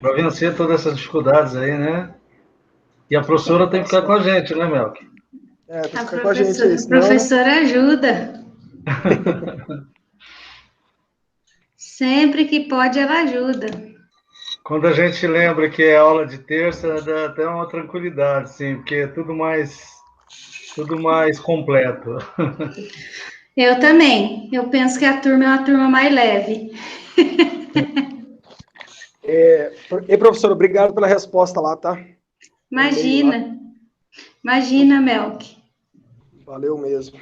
para vencer todas essas dificuldades aí, né? E a professora tem que ficar com a gente, né, Melk? Tem que A ficar com a gente aí, senão... professora ajuda. Sempre que pode, ela ajuda. Quando a gente lembra que é aula de terça, dá até uma tranquilidade, sim, porque é tudo mais completo. Eu também. Eu penso que a turma é uma turma mais leve. E, professor, obrigado pela resposta lá, tá? Imagina. Imagina, Melk. Valeu mesmo.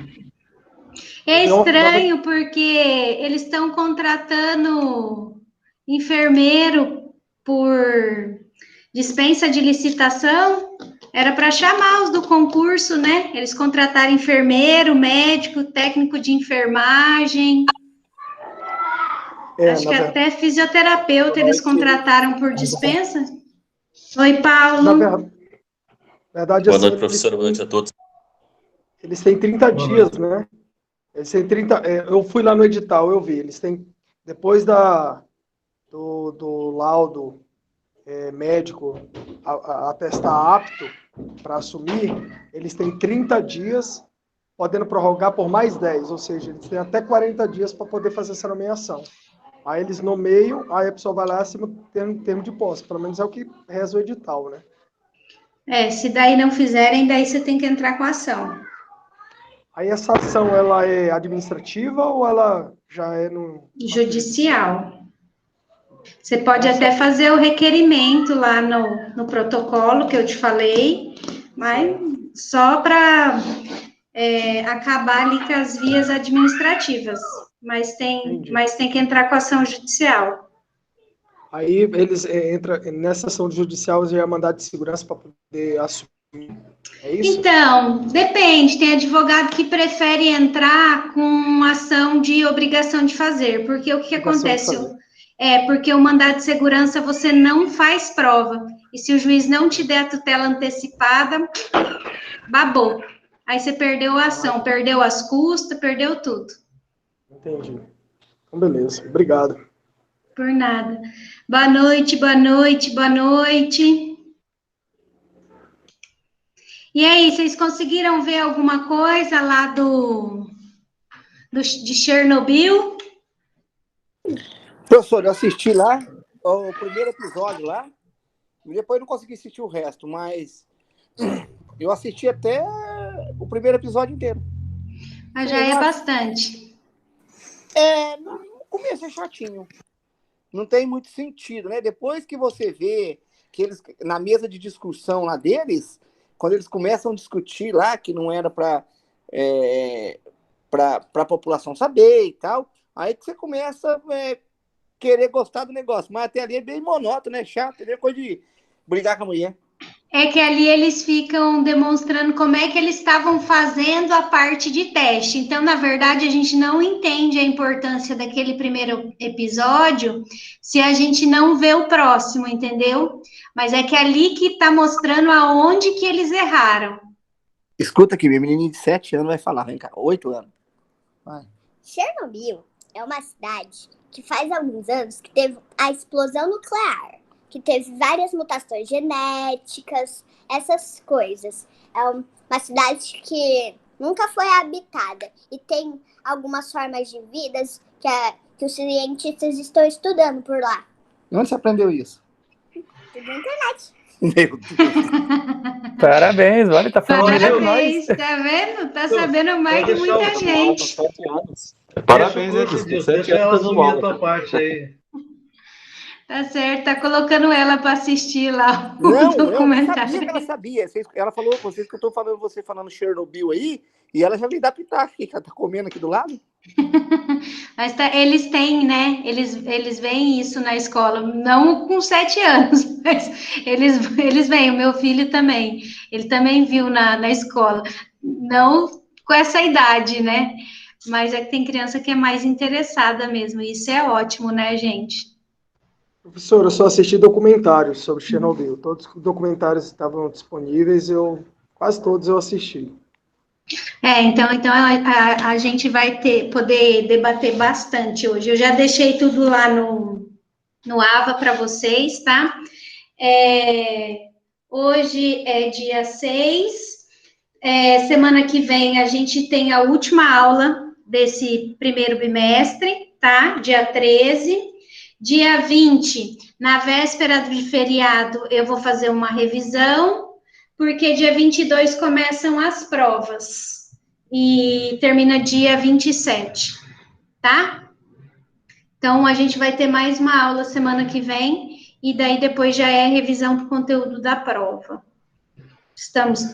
É estranho porque eles estão contratando enfermeiro por dispensa de licitação. Era para chamar os do concurso, né? Eles contrataram enfermeiro, médico, técnico de enfermagem. Acho que até fisioterapeuta eles contrataram por dispensa. Oi, Paulo. Na verdade, Boa assim, noite, professora. Boa noite a todos. Eles têm 30 dias, né? Eles têm 30... eu fui lá no edital, eu vi. Eles têm, depois do laudo médico atestar apto para assumir, eles têm 30 dias, podendo prorrogar por mais 10, ou seja, eles têm até 40 dias para poder fazer essa nomeação. Aí eles nomeiam, aí a pessoa vai lá acima tem termo de posse, pelo menos é o que reza o edital, né? Se daí não fizerem, daí você tem que entrar com a ação. Aí essa ação, ela é administrativa ou ela já é no... Judicial. Você pode até fazer o requerimento lá no protocolo que eu te falei, mas só para acabar ali com as vias administrativas. Mas tem que entrar com a ação judicial. Aí eles entram nessa ação judicial, já é mandado de segurança para poder assumir. É isso? Então, depende. Tem advogado que prefere entrar com ação de obrigação de fazer, porque o que acontece? Porque o mandado de segurança você não faz prova. E se o juiz não te der a tutela antecipada, babou. Aí você perdeu a ação, perdeu as custas, perdeu tudo. Entendi. Então, beleza. Obrigado. Por nada. Boa noite, boa noite, boa noite. E aí, vocês conseguiram ver alguma coisa lá de Chernobyl? Professor, eu assisti lá o primeiro episódio lá, e depois não consegui assistir o resto, mas eu assisti até o primeiro episódio inteiro. Mas já é bastante. No começo é chatinho. Não tem muito sentido, né? Depois que você vê que eles, na mesa de discussão lá deles, quando eles começam a discutir lá, que não era para a população saber e tal, aí que você começa querer gostar do negócio. Mas até ali é bem monótono, né? Chato, é coisa de brigar com a mulher. É que ali eles ficam demonstrando como é que eles estavam fazendo a parte de teste. Então, na verdade, a gente não entende a importância daquele primeiro episódio se a gente não vê o próximo, entendeu? Mas é que ali que está mostrando aonde que eles erraram. Escuta aqui, minha menininha de 7 anos vai falar, vem cá, 8 anos. Vai. Chernobyl é uma cidade que faz alguns anos que teve a explosão nuclear, que teve várias mutações genéticas, essas coisas. É uma cidade que nunca foi habitada e tem algumas formas de vidas que os cientistas estão estudando por lá. Onde você aprendeu isso? Tudo na internet. Meu Deus. Parabéns, olha, tá falando nós. Tá vendo? Tá sabendo mais que muita gente. Parabéns, deixa ela assumir a tua parte aí. Tá certo, tá colocando ela para assistir lá o Eu documentário. sabia que ela sabia. Ela falou, vocês que eu tô falando, você falando Chernobyl aí, e ela já veio dar pitaco aqui, que ela tá comendo aqui do lado. Mas eles têm, né? Eles veem isso na escola, não com 7 anos, mas eles veem. O meu filho também, ele também viu na escola, não com essa idade, né? Mas é que tem criança que é mais interessada mesmo, e isso é ótimo, né, gente? Professor, eu só assisti documentários sobre Chernobyl. Todos os documentários estavam disponíveis, quase todos eu assisti. Então a gente vai poder debater bastante hoje. Eu já deixei tudo lá no no AVA para vocês, tá? Hoje é dia 6. Semana que vem a gente tem a última aula desse primeiro bimestre, tá? Dia 13. Dia 20, na véspera de feriado, eu vou fazer uma revisão, porque dia 22 começam as provas e termina dia 27, tá? Então, a gente vai ter mais uma aula semana que vem, e daí depois já é revisão para o conteúdo da prova. Estamos,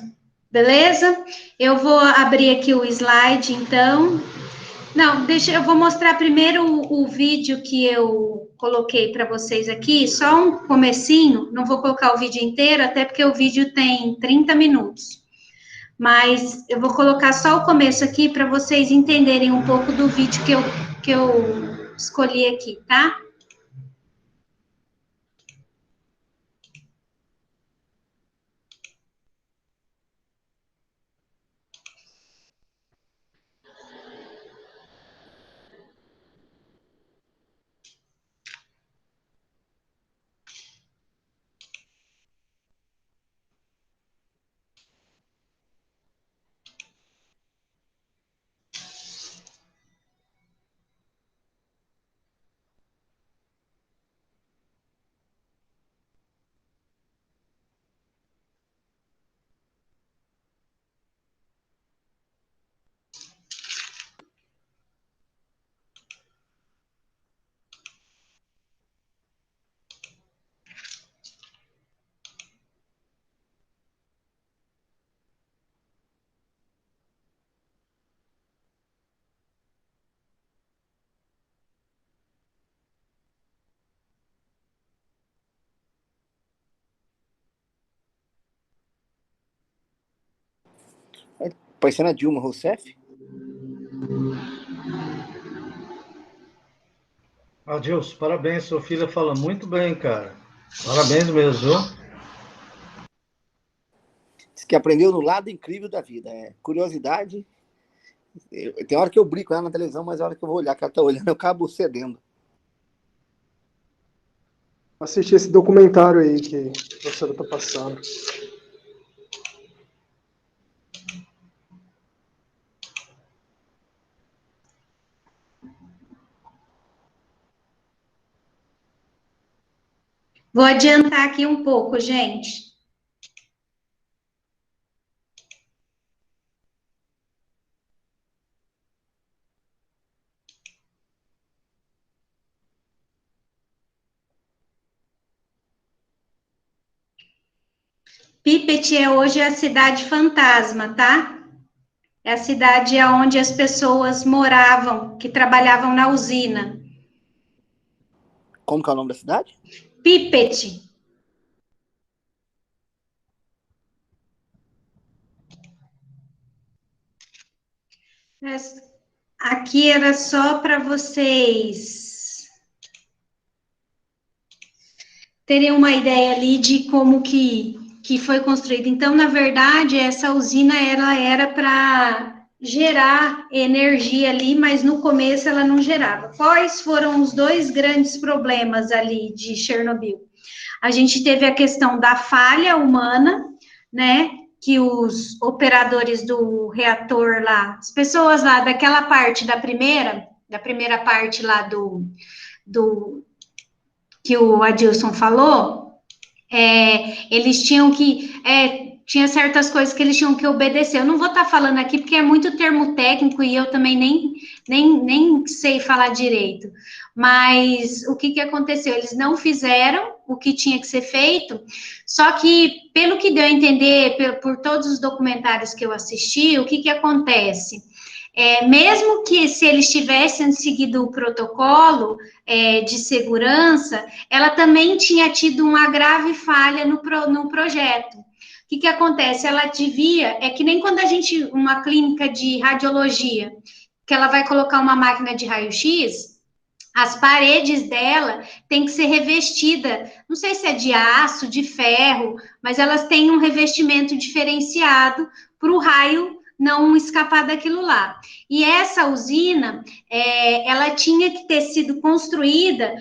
beleza? Eu vou abrir aqui o slide, então. Não, eu vou mostrar primeiro o vídeo que eu coloquei para vocês aqui, só um comecinho, não vou colocar o vídeo inteiro, até porque o vídeo tem 30 minutos. Mas eu vou colocar só o começo aqui para vocês entenderem um pouco do vídeo que eu escolhi aqui, tá? Parecendo a Dilma Rousseff. Adilson, parabéns, sua filha fala muito bem, cara. Parabéns mesmo, viu? Diz que aprendeu no lado incrível da vida. Curiosidade. Tem hora que eu brinco ela na televisão, mas a hora que eu vou olhar que ela tá olhando, eu acabo cedendo. Assistir esse documentário aí que a professora está passando. Vou adiantar aqui um pouco, gente. Pipet hoje é a cidade fantasma, tá? É a cidade onde as pessoas moravam, que trabalhavam na usina. Como que é o nome da cidade? Pipet. Aqui era só para vocês terem uma ideia ali de como que foi construída. Então, na verdade, essa usina ela era para gerar energia ali, mas no começo ela não gerava. Quais foram os dois grandes problemas ali de Chernobyl? A gente teve a questão da falha humana, né? Que os operadores do reator lá, as pessoas lá daquela parte da primeira parte lá do que o Adilson falou, eles tinham que tinha certas coisas que eles tinham que obedecer. Eu não vou estar falando aqui porque é muito termo técnico e eu também nem sei falar direito. Mas o que aconteceu? Eles não fizeram o que tinha que ser feito, só que, pelo que deu a entender, por todos os documentários que eu assisti, o que acontece? Mesmo que se eles tivessem seguido o protocolo de segurança, ela também tinha tido uma grave falha no projeto. O que acontece? Ela devia, que nem quando uma clínica de radiologia, que ela vai colocar uma máquina de raio-x, as paredes dela têm que ser revestidas, não sei se é de aço, de ferro, mas elas têm um revestimento diferenciado para o raio não escapar daquilo lá. E essa usina, ela tinha que ter sido construída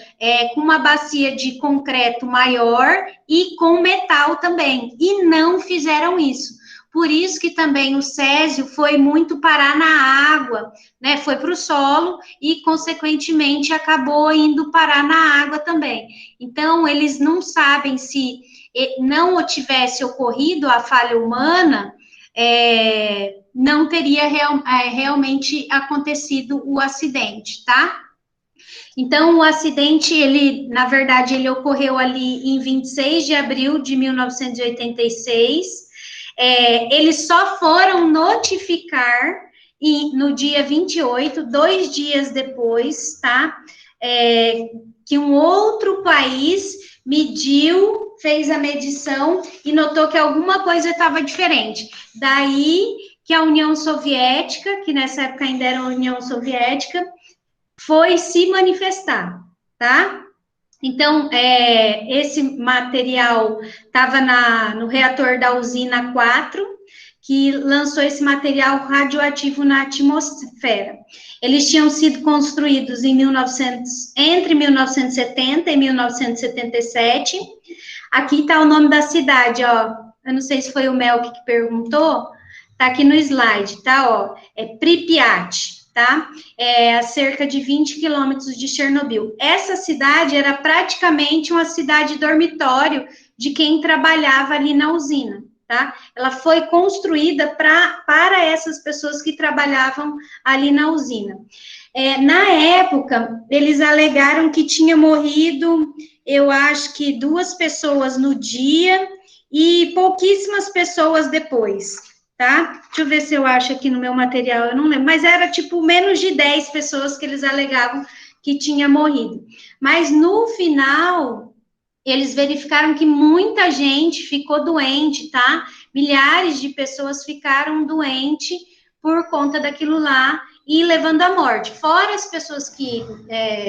com uma bacia de concreto maior e com metal também, e não fizeram isso. Por isso que também o césio foi muito parar na água, né? Foi para o solo e, consequentemente, acabou indo parar na água também. Então, eles não sabem se não tivesse ocorrido a falha humana, não teria realmente acontecido o acidente, tá? Então, o acidente, na verdade, ele ocorreu ali em 26 de abril de 1986. Eles só foram notificar no dia 28, 2 dias depois, tá? Que um outro país fez a medição e notou que alguma coisa estava diferente. Daí que a União Soviética, que nessa época ainda era a União Soviética, foi se manifestar, tá? Então, esse material estava no reator da usina 4, que lançou esse material radioativo na atmosfera. Eles tinham sido construídos entre 1970 e 1977. Aqui está o nome da cidade, ó. Eu não sei se foi o Melk que perguntou. Está aqui no slide, tá? Ó, Pripyat, tá? A cerca de 20 quilômetros de Chernobyl. Essa cidade era praticamente uma cidade dormitório de quem trabalhava ali na usina, tá? Ela foi construída para essas pessoas que trabalhavam ali na usina. Na época, eles alegaram que tinha morrido, eu acho que 2 pessoas no dia e pouquíssimas pessoas depois, tá? Deixa eu ver se eu acho aqui no meu material, eu não lembro, mas era tipo menos de 10 pessoas que eles alegavam que tinha morrido. Mas no final, eles verificaram que muita gente ficou doente, tá? Milhares de pessoas ficaram doentes por conta daquilo lá e levando à morte. Fora as pessoas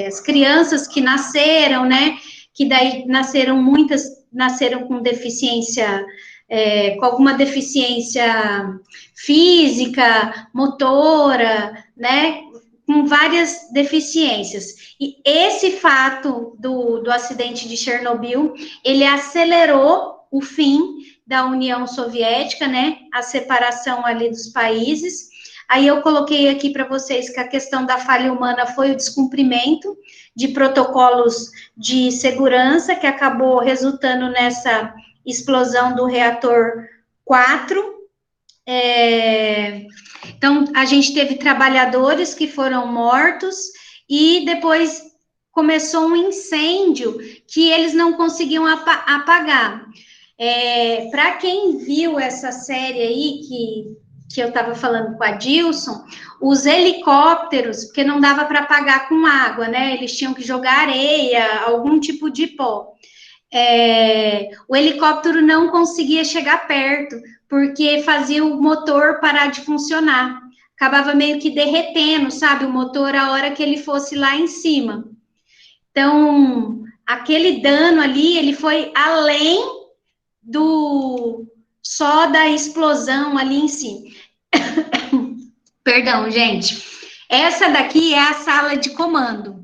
as crianças que nasceram, né? Que daí muitas nasceram com deficiência, com alguma deficiência física, motora, né? Com várias deficiências. E esse fato do acidente de Chernobyl, ele acelerou o fim da União Soviética, né? A separação ali dos países. Aí eu coloquei aqui para vocês que a questão da falha humana foi o descumprimento de protocolos de segurança, que acabou resultando nessa explosão do reator 4. Então, a gente teve trabalhadores que foram mortos e depois começou um incêndio que eles não conseguiam apagar. Para quem viu essa série aí, que eu estava falando com a Dilson, os helicópteros, porque não dava para apagar com água, né? Eles tinham que jogar areia, algum tipo de pó. O helicóptero não conseguia chegar perto, porque fazia o motor parar de funcionar. Acabava meio que derretendo, sabe, o motor a hora que ele fosse lá em cima. Então, aquele dano ali, ele foi além só da explosão ali em si. Perdão, gente. Essa daqui é a sala de comando.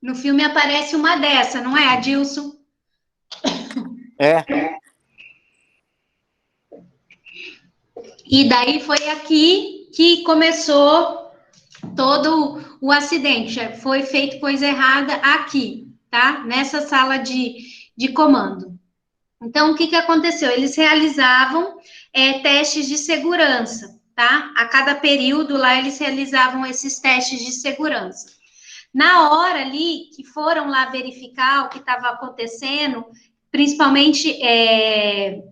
No filme aparece uma dessa, não é, Adilson? E daí foi aqui que começou todo o acidente. Foi feito coisa errada aqui, tá? Nessa sala de comando. Então, o que aconteceu? Eles realizavam testes de segurança, tá? A cada período lá, eles realizavam esses testes de segurança. Na hora ali que foram lá verificar o que estava acontecendo, principalmente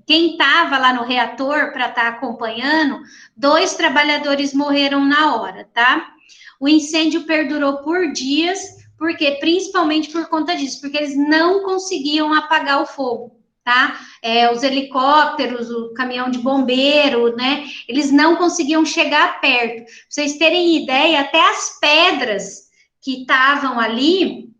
quem estava lá no reator para estar acompanhando, 2 trabalhadores morreram na hora, tá? O incêndio perdurou por dias, porque principalmente por conta disso, porque eles não conseguiam apagar o fogo, tá? Os helicópteros, o caminhão de bombeiro, né? Eles não conseguiam chegar perto. Pra vocês terem ideia, até as pedras que estavam ali,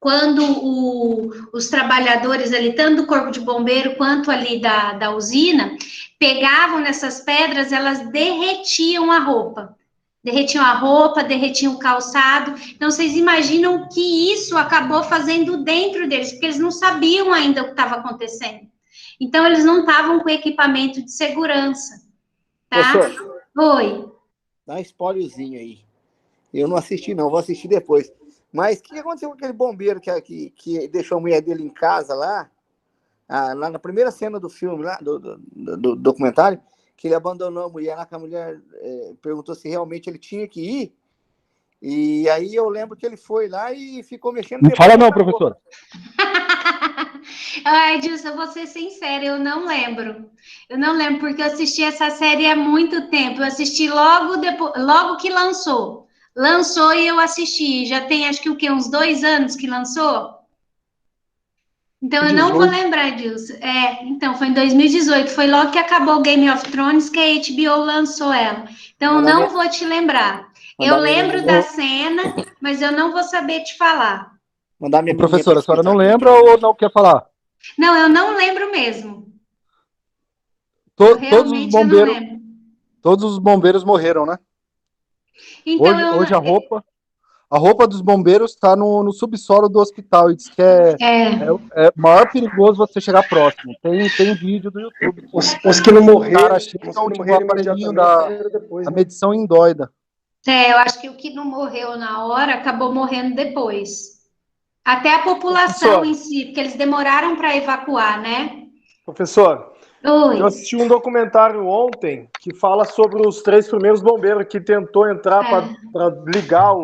quando os trabalhadores ali, tanto do corpo de bombeiro quanto ali da usina, pegavam nessas pedras, elas derretiam a roupa. Derretiam o calçado. Então, vocês imaginam que isso acabou fazendo dentro deles, porque eles não sabiam ainda o que estava acontecendo. Então, eles não estavam com equipamento de segurança, tá? Professor, Oi. dá um spoilerzinho aí. Eu não assisti, não, vou assistir depois. Mas o que aconteceu com aquele bombeiro que deixou a mulher dele em casa lá na primeira cena do filme, lá, do documentário, que ele abandonou a mulher lá, que a mulher perguntou se realmente ele tinha que ir. E aí eu lembro que ele foi lá e ficou mexendo. Não fala não, professor. Ai, Edilson, eu vou ser sincera, eu não lembro. Eu não lembro, porque eu assisti essa série há muito tempo. Eu assisti logo que lançou. Lançou e eu assisti. Já tem, acho que o quê? Uns 2 anos que lançou? Então, eu não vou lembrar disso. Então, foi em 2018. Foi logo que acabou o Game of Thrones que a HBO lançou ela. Então, eu não vou te lembrar. Eu lembro da cena, mas eu não vou saber te falar. Professora, a senhora não lembra ou não quer falar? Não, eu não lembro mesmo. Todos os bombeiros morreram, né? Então, hoje a roupa dos bombeiros está no subsolo do hospital e diz que é maior perigoso você chegar próximo. Tem vídeo do YouTube. Os que não morreram, o aparelhinho da medição indóida. Eu acho que o que não morreu na hora acabou morrendo depois. Até a população em si, porque eles demoraram para evacuar, né? Professor, Oi. Eu assisti um documentário ontem que fala sobre os 3 primeiros bombeiros que tentou entrar para ligar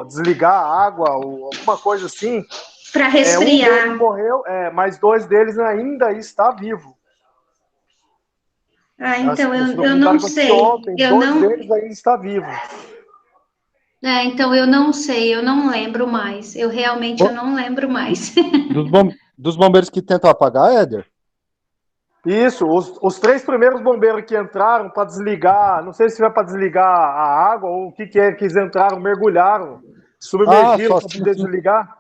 desligar a água, alguma coisa assim. Para resfriar. Um deles morreu, mas 2 deles ainda está vivo. Então eu não sei. Ontem, 2 deles ainda está vivo. Então eu não sei, eu não lembro mais. Eu não lembro mais. Dos bombeiros que tentam apagar, Éder? Isso, os 3 primeiros bombeiros que entraram para desligar, não sei se foi para desligar a água ou o que é que eles entraram, mergulharam, submergiram para poder desligar.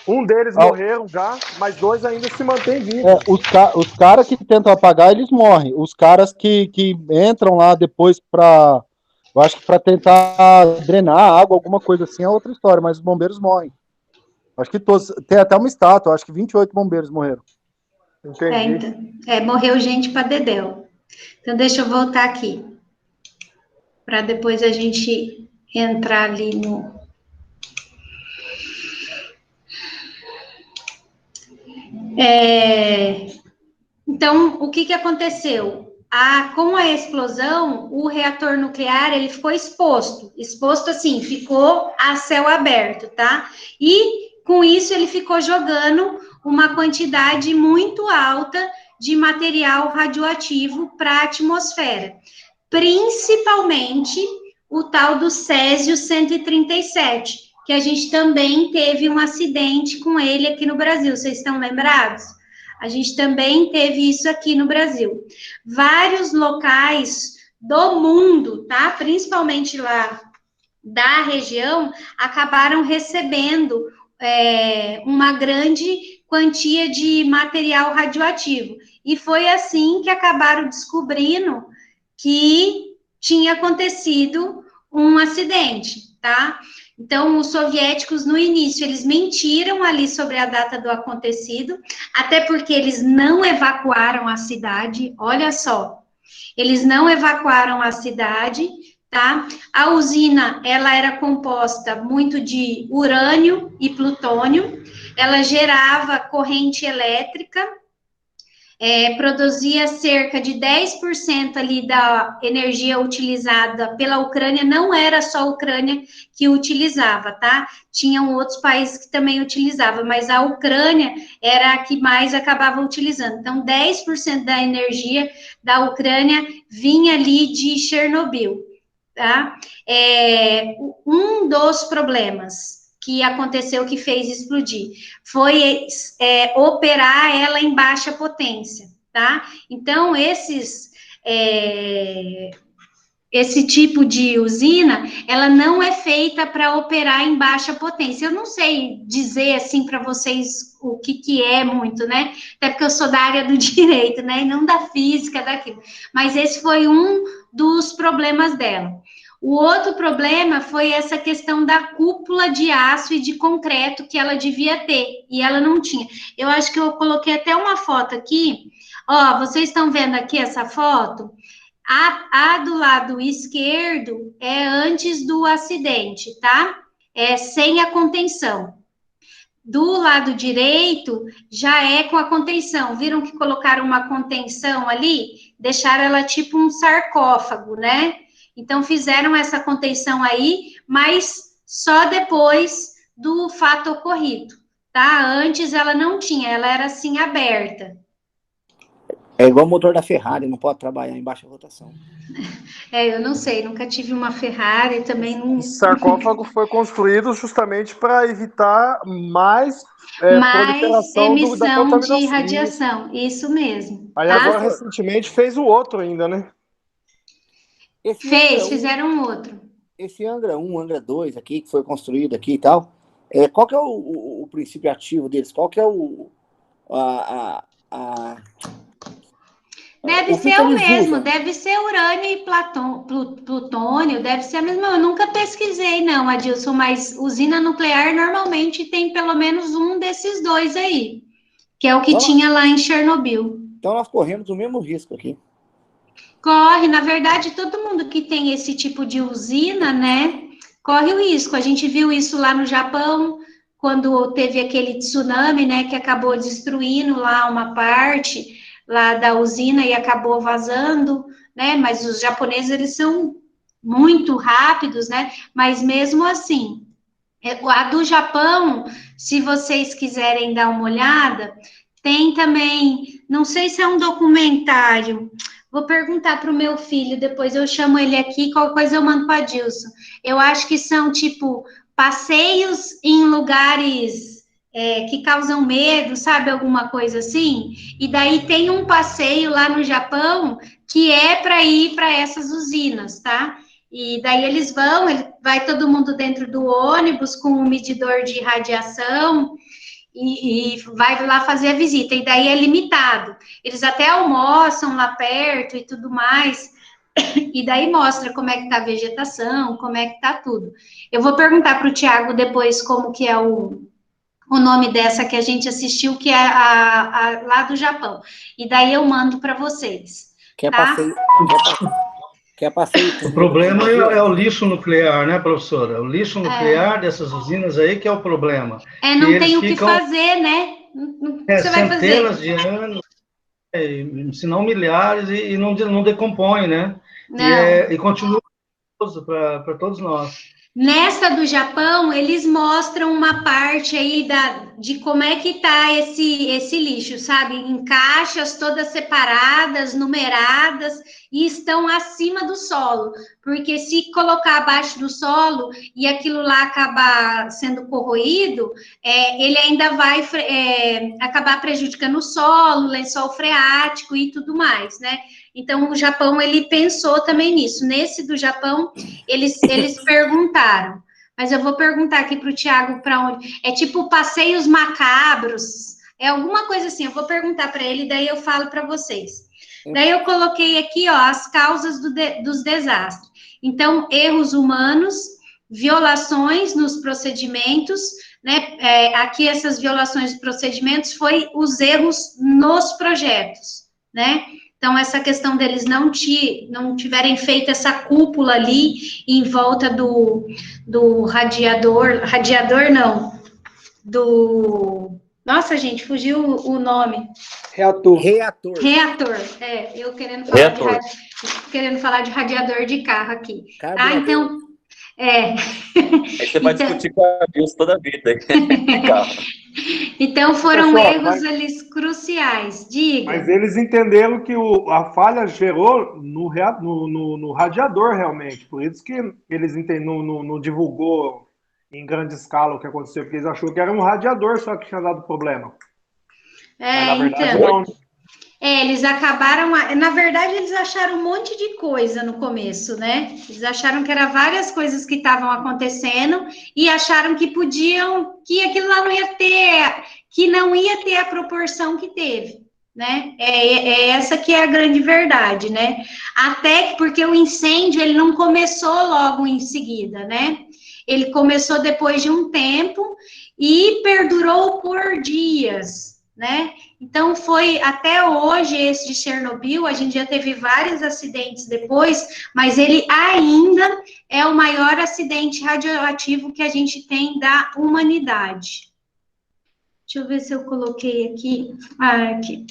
Um deles morreram já, mas 2 ainda se mantêm vivos. Os caras que tentam apagar, eles morrem. Os caras que entram lá depois eu acho que para tentar drenar a água, alguma coisa assim, é outra história, mas os bombeiros morrem. Acho que todos, tem até uma estátua, acho que 28 bombeiros morreram. Morreu gente para dedéu. Então, deixa eu voltar aqui. Para depois a gente entrar ali no... Então, o que aconteceu? Com a explosão, o reator nuclear, ele ficou exposto assim, ficou a céu aberto, tá? E, com isso, ele ficou jogando uma quantidade muito alta de material radioativo para a atmosfera, principalmente o tal do Césio-137, que a gente também teve um acidente com ele aqui no Brasil, vocês estão lembrados? A gente também teve isso aqui no Brasil. Vários locais do mundo, tá? Principalmente lá da região, acabaram recebendo uma grande quantia de material radioativo. E foi assim que acabaram descobrindo que tinha acontecido um acidente, tá? Então, os soviéticos, no início, eles mentiram ali sobre a data do acontecido, até porque eles não evacuaram a cidade, olha só, eles não evacuaram a cidade, tá? A usina, ela era composta muito de urânio e plutônio, ela gerava corrente elétrica, produzia cerca de 10% ali da energia utilizada pela Ucrânia, não era só a Ucrânia que utilizava, tá? Tinham outros países que também utilizavam, mas a Ucrânia era a que mais acabava utilizando. Então, 10% da energia da Ucrânia vinha ali de Chernobyl, tá? Um dos problemas que aconteceu, que fez explodir, foi operar ela em baixa potência, tá? Então, esses esse tipo de usina, ela não é feita para operar em baixa potência. Eu não sei dizer assim para vocês o que é muito, né? Até porque eu sou da área do direito, né? E não da física, daquilo. Mas esse foi um dos problemas dela. O outro problema foi essa questão da cúpula de aço e de concreto que ela devia ter, e ela não tinha. Eu acho que eu coloquei até uma foto aqui. Ó, vocês estão vendo aqui essa foto? A do lado esquerdo é antes do acidente, tá? É sem a contenção. Do lado direito já é com a contenção. Viram que colocaram uma contenção ali? Deixaram ela tipo um sarcófago, né? Então fizeram essa contenção aí, mas só depois do fato ocorrido, tá? Antes ela não tinha, ela era assim aberta. É igual o motor da Ferrari, não pode trabalhar em baixa rotação. Eu não sei, nunca tive uma Ferrari, também não... Esse sarcófago foi construído justamente para evitar mais mais proliferação da emissão contaminação. de radiação, isso mesmo. Aí tá? agora, recentemente, fez o outro ainda, né? Fizeram outro. Esse Angra 1, Angra 2 aqui, que foi construído aqui e tal, qual que é o princípio ativo deles? Qual que é Deve ser o mesmo, deve ser urânio e plutônio, deve ser a mesma. Eu nunca pesquisei, não, Adilson, mas usina nuclear normalmente tem pelo menos um desses dois aí, que é o que tinha lá em Chernobyl. Então nós corremos o mesmo risco aqui. Corre, na verdade, todo mundo que tem esse tipo de usina, né, corre o risco. A gente viu isso lá no Japão, quando teve aquele tsunami, né, que acabou destruindo lá uma parte lá da usina e acabou vazando, né, mas os japoneses, eles são muito rápidos, né, mas mesmo assim, a do Japão, se vocês quiserem dar uma olhada, tem também, não sei se é um documentário, vou perguntar para o meu filho, depois eu chamo ele aqui, qualquer coisa eu mando para a Dilson. Eu acho que são, tipo, passeios em lugares que causam medo, sabe? Alguma coisa assim. E daí tem um passeio lá no Japão que é para ir para essas usinas, tá? E daí eles vão, vai todo mundo dentro do ônibus com um medidor de radiação, e vai lá fazer a visita, e daí é limitado. Eles até almoçam lá perto e tudo mais, e daí mostra como é que tá a vegetação, como é que tá tudo. Eu vou perguntar para o Tiago depois como que é o nome dessa que a gente assistiu, que é lá do Japão. E daí eu mando para vocês. Tá? O problema é o lixo nuclear, né, professora? O lixo nuclear dessas usinas aí que é o problema. Não tem o que fazer, né? O que você vai fazer? Centenas de anos, se não milhares, e não decompõe, né? E continua para todos nós. Nessa do Japão, eles mostram uma parte aí de como é que tá esse lixo, sabe? Em caixas todas separadas, numeradas, e estão acima do solo. Porque se colocar abaixo do solo e aquilo lá acabar sendo corroído, ele ainda vai acabar prejudicando o solo, lençol freático e tudo mais, né? Então, o Japão, ele pensou também nisso. Nesse do Japão, eles perguntaram. Mas eu vou perguntar aqui para o Tiago para onde. É tipo passeios macabros. É alguma coisa assim. Eu vou perguntar para ele, daí eu falo para vocês. Daí eu coloquei aqui, ó, as causas dos desastres. Então, erros humanos, violações nos procedimentos, né? Aqui, essas violações de procedimentos foi os erros nos projetos, né? Então, essa questão deles não tiverem feito essa cúpula ali em volta do radiador não, nossa, gente, fugiu o nome. Reator. Eu querendo falar de radiador de carro aqui. Tá, então... Aí você vai discutir com a Deus toda a vida. Então, foram erros ali cruciais. Diga. Mas eles entenderam que a falha gerou no radiador, realmente. Por isso que eles não divulgou em grande escala o que aconteceu, porque eles acharam que era um radiador só que tinha dado problema. Mas, na verdade, não. Eles acabaram, na verdade, eles acharam um monte de coisa no começo, né? Eles acharam que eram várias coisas que estavam acontecendo e acharam que que aquilo lá não ia ter a proporção que teve, né? É essa que é a grande verdade, né? Até que porque o incêndio, ele não começou logo em seguida, né? Ele começou depois de um tempo e perdurou por dias, né? Então, foi até hoje esse de Chernobyl, a gente já teve vários acidentes depois, mas ele ainda é o maior acidente radioativo que a gente tem da humanidade. Deixa eu ver se eu coloquei aqui. Aqui.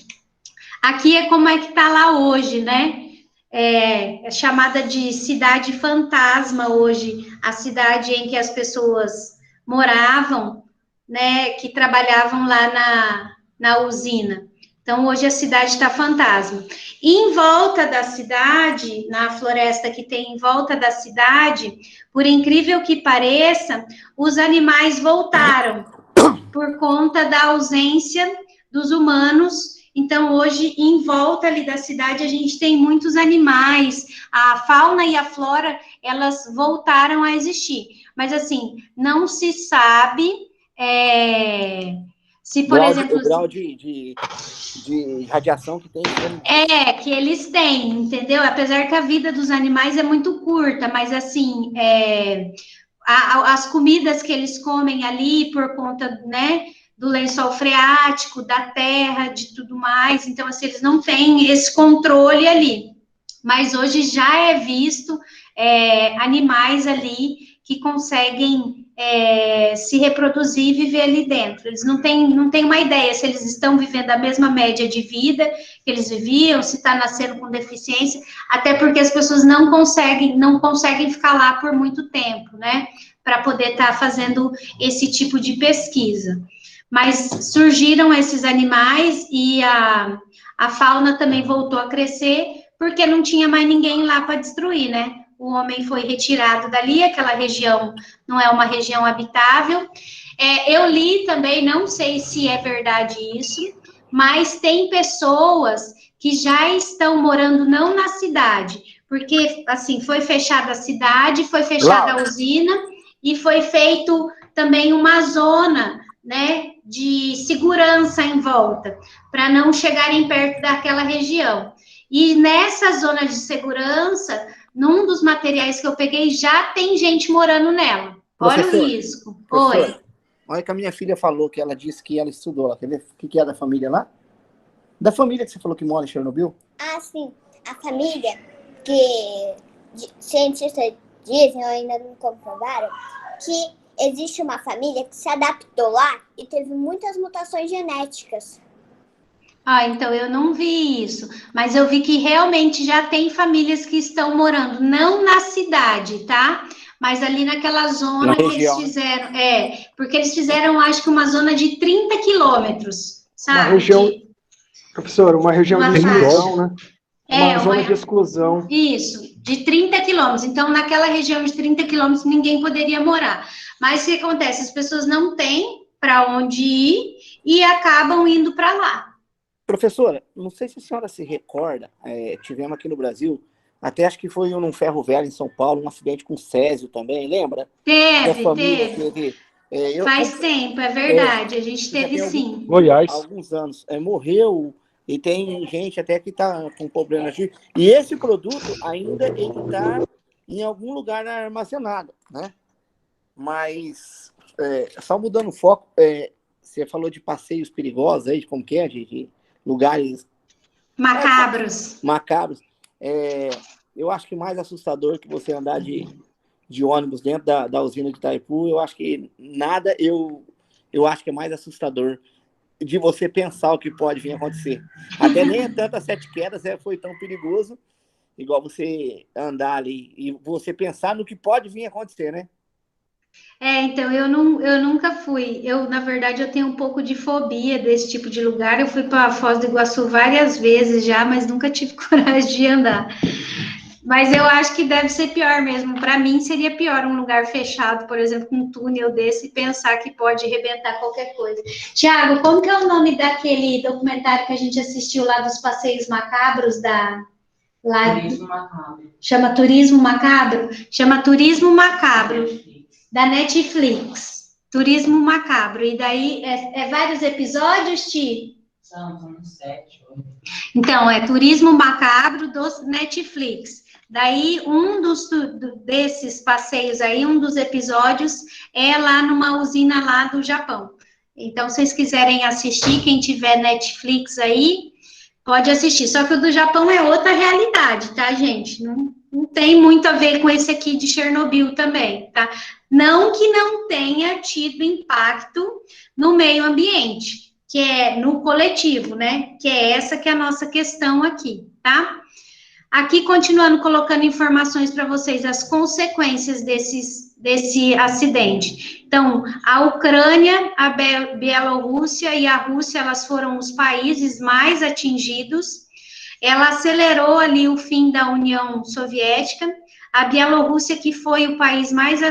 Aqui é como é que está lá hoje, né? É chamada de cidade fantasma hoje, a cidade em que as pessoas moravam, né, que trabalhavam lá na usina. Então, hoje a cidade está fantasma. E em volta da cidade, na floresta que tem em volta da cidade, por incrível que pareça, os animais voltaram por conta da ausência dos humanos. Então, hoje, em volta ali da cidade, a gente tem muitos animais, a fauna e a flora, elas voltaram a existir. Mas, assim, não se sabe se, por exemplo... O grau de radiação que tem. Que eles têm, entendeu? Apesar que a vida dos animais é muito curta, mas, assim, as comidas que eles comem ali, por conta, né, do lençol freático, da terra, de tudo mais. Então, assim, eles não têm esse controle ali. Mas hoje já é visto animais ali que conseguem se reproduzir e viver ali dentro. Eles não têm uma ideia se eles estão vivendo a mesma média de vida que eles viviam, se está nascendo com deficiência, até porque as pessoas não conseguem ficar lá por muito tempo, né? Para poder estar fazendo esse tipo de pesquisa. Mas surgiram esses animais e a fauna também voltou a crescer, porque não tinha mais ninguém lá para destruir, né? O homem foi retirado dali, aquela região não é uma região habitável. Eu li também, não sei se é verdade isso, mas tem pessoas que já estão morando não na cidade, porque, assim, foi fechada a cidade, foi fechada a usina e foi feito também uma zona, né, de segurança em volta, para não chegarem perto daquela região. E nessa zona de segurança, num dos materiais que eu peguei, já tem gente morando nela. Olha o risco. Oi. Olha que a minha filha falou, que ela disse que ela estudou lá. Quer ver o que é da família lá? Da família que você falou que mora em Chernobyl? Ah, sim. A família que cientistas dizem, ou ainda não comprovaram, que existe uma família que se adaptou lá e teve muitas mutações genéticas. Então eu não vi isso, mas eu vi que realmente já tem famílias que estão morando, não na cidade, tá? Mas ali naquela zona que eles fizeram, porque eles fizeram, acho que uma zona de 30 quilômetros, sabe? Uma região, professor, uma região de exclusão, né? Uma zona de exclusão. Isso, de 30 quilômetros. Então, naquela região de 30 quilômetros, ninguém poderia morar. Mas o que acontece? As pessoas não têm para onde ir e acabam indo para lá. Professora, não sei se a senhora se recorda, tivemos aqui no Brasil, até acho que foi num ferro velho em São Paulo, um acidente com Césio também, lembra? Teve. Faz tempo, é verdade, a gente teve sim. Goiás. Alguns anos. Morreu, e tem gente até que está com problema aqui. E esse produto ainda está em algum lugar armazenado, né? Mas, só mudando o foco, você falou de passeios perigosos aí, de como que é, de lugares macabros. Eu acho que mais assustador que você andar de ônibus dentro da usina de Itaipu, eu acho que nada, eu acho que é mais assustador de você pensar o que pode vir a acontecer. Até nem tanto as 7 quedas foi tão perigoso, igual você andar ali e você pensar no que pode vir a acontecer, né? Então, eu nunca fui. Na verdade, eu tenho um pouco de fobia desse tipo de lugar. Eu fui para Foz do Iguaçu várias vezes já, mas nunca tive coragem de andar. Mas eu acho que deve ser pior mesmo. Para mim, seria pior um lugar fechado, por exemplo, um túnel desse, e pensar que pode arrebentar qualquer coisa. Tiago, como que é o nome daquele documentário que a gente assistiu lá dos passeios macabros lá? Turismo Macabro. Chama Turismo Macabro? Chama Turismo Macabro, da Netflix. Turismo Macabro. E daí, é vários episódios, Ti? São 7, 8. Então, é Turismo Macabro do Netflix. Daí, desses passeios aí, um dos episódios é lá numa usina lá do Japão. Então, se vocês quiserem assistir, quem tiver Netflix aí, pode assistir. Só que o do Japão é outra realidade, tá, gente? Não tem muito a ver com esse aqui de Chernobyl também, tá? Não que não tenha tido impacto no meio ambiente, que é no coletivo, né? Que é essa que é a nossa questão aqui, tá? Aqui, continuando colocando informações para vocês, as consequências desse acidente. Então, a Ucrânia, a Bielorrússia e a Rússia, elas foram os países mais atingidos. Ela acelerou ali o fim da União Soviética. A Bielorrússia, que foi o país mais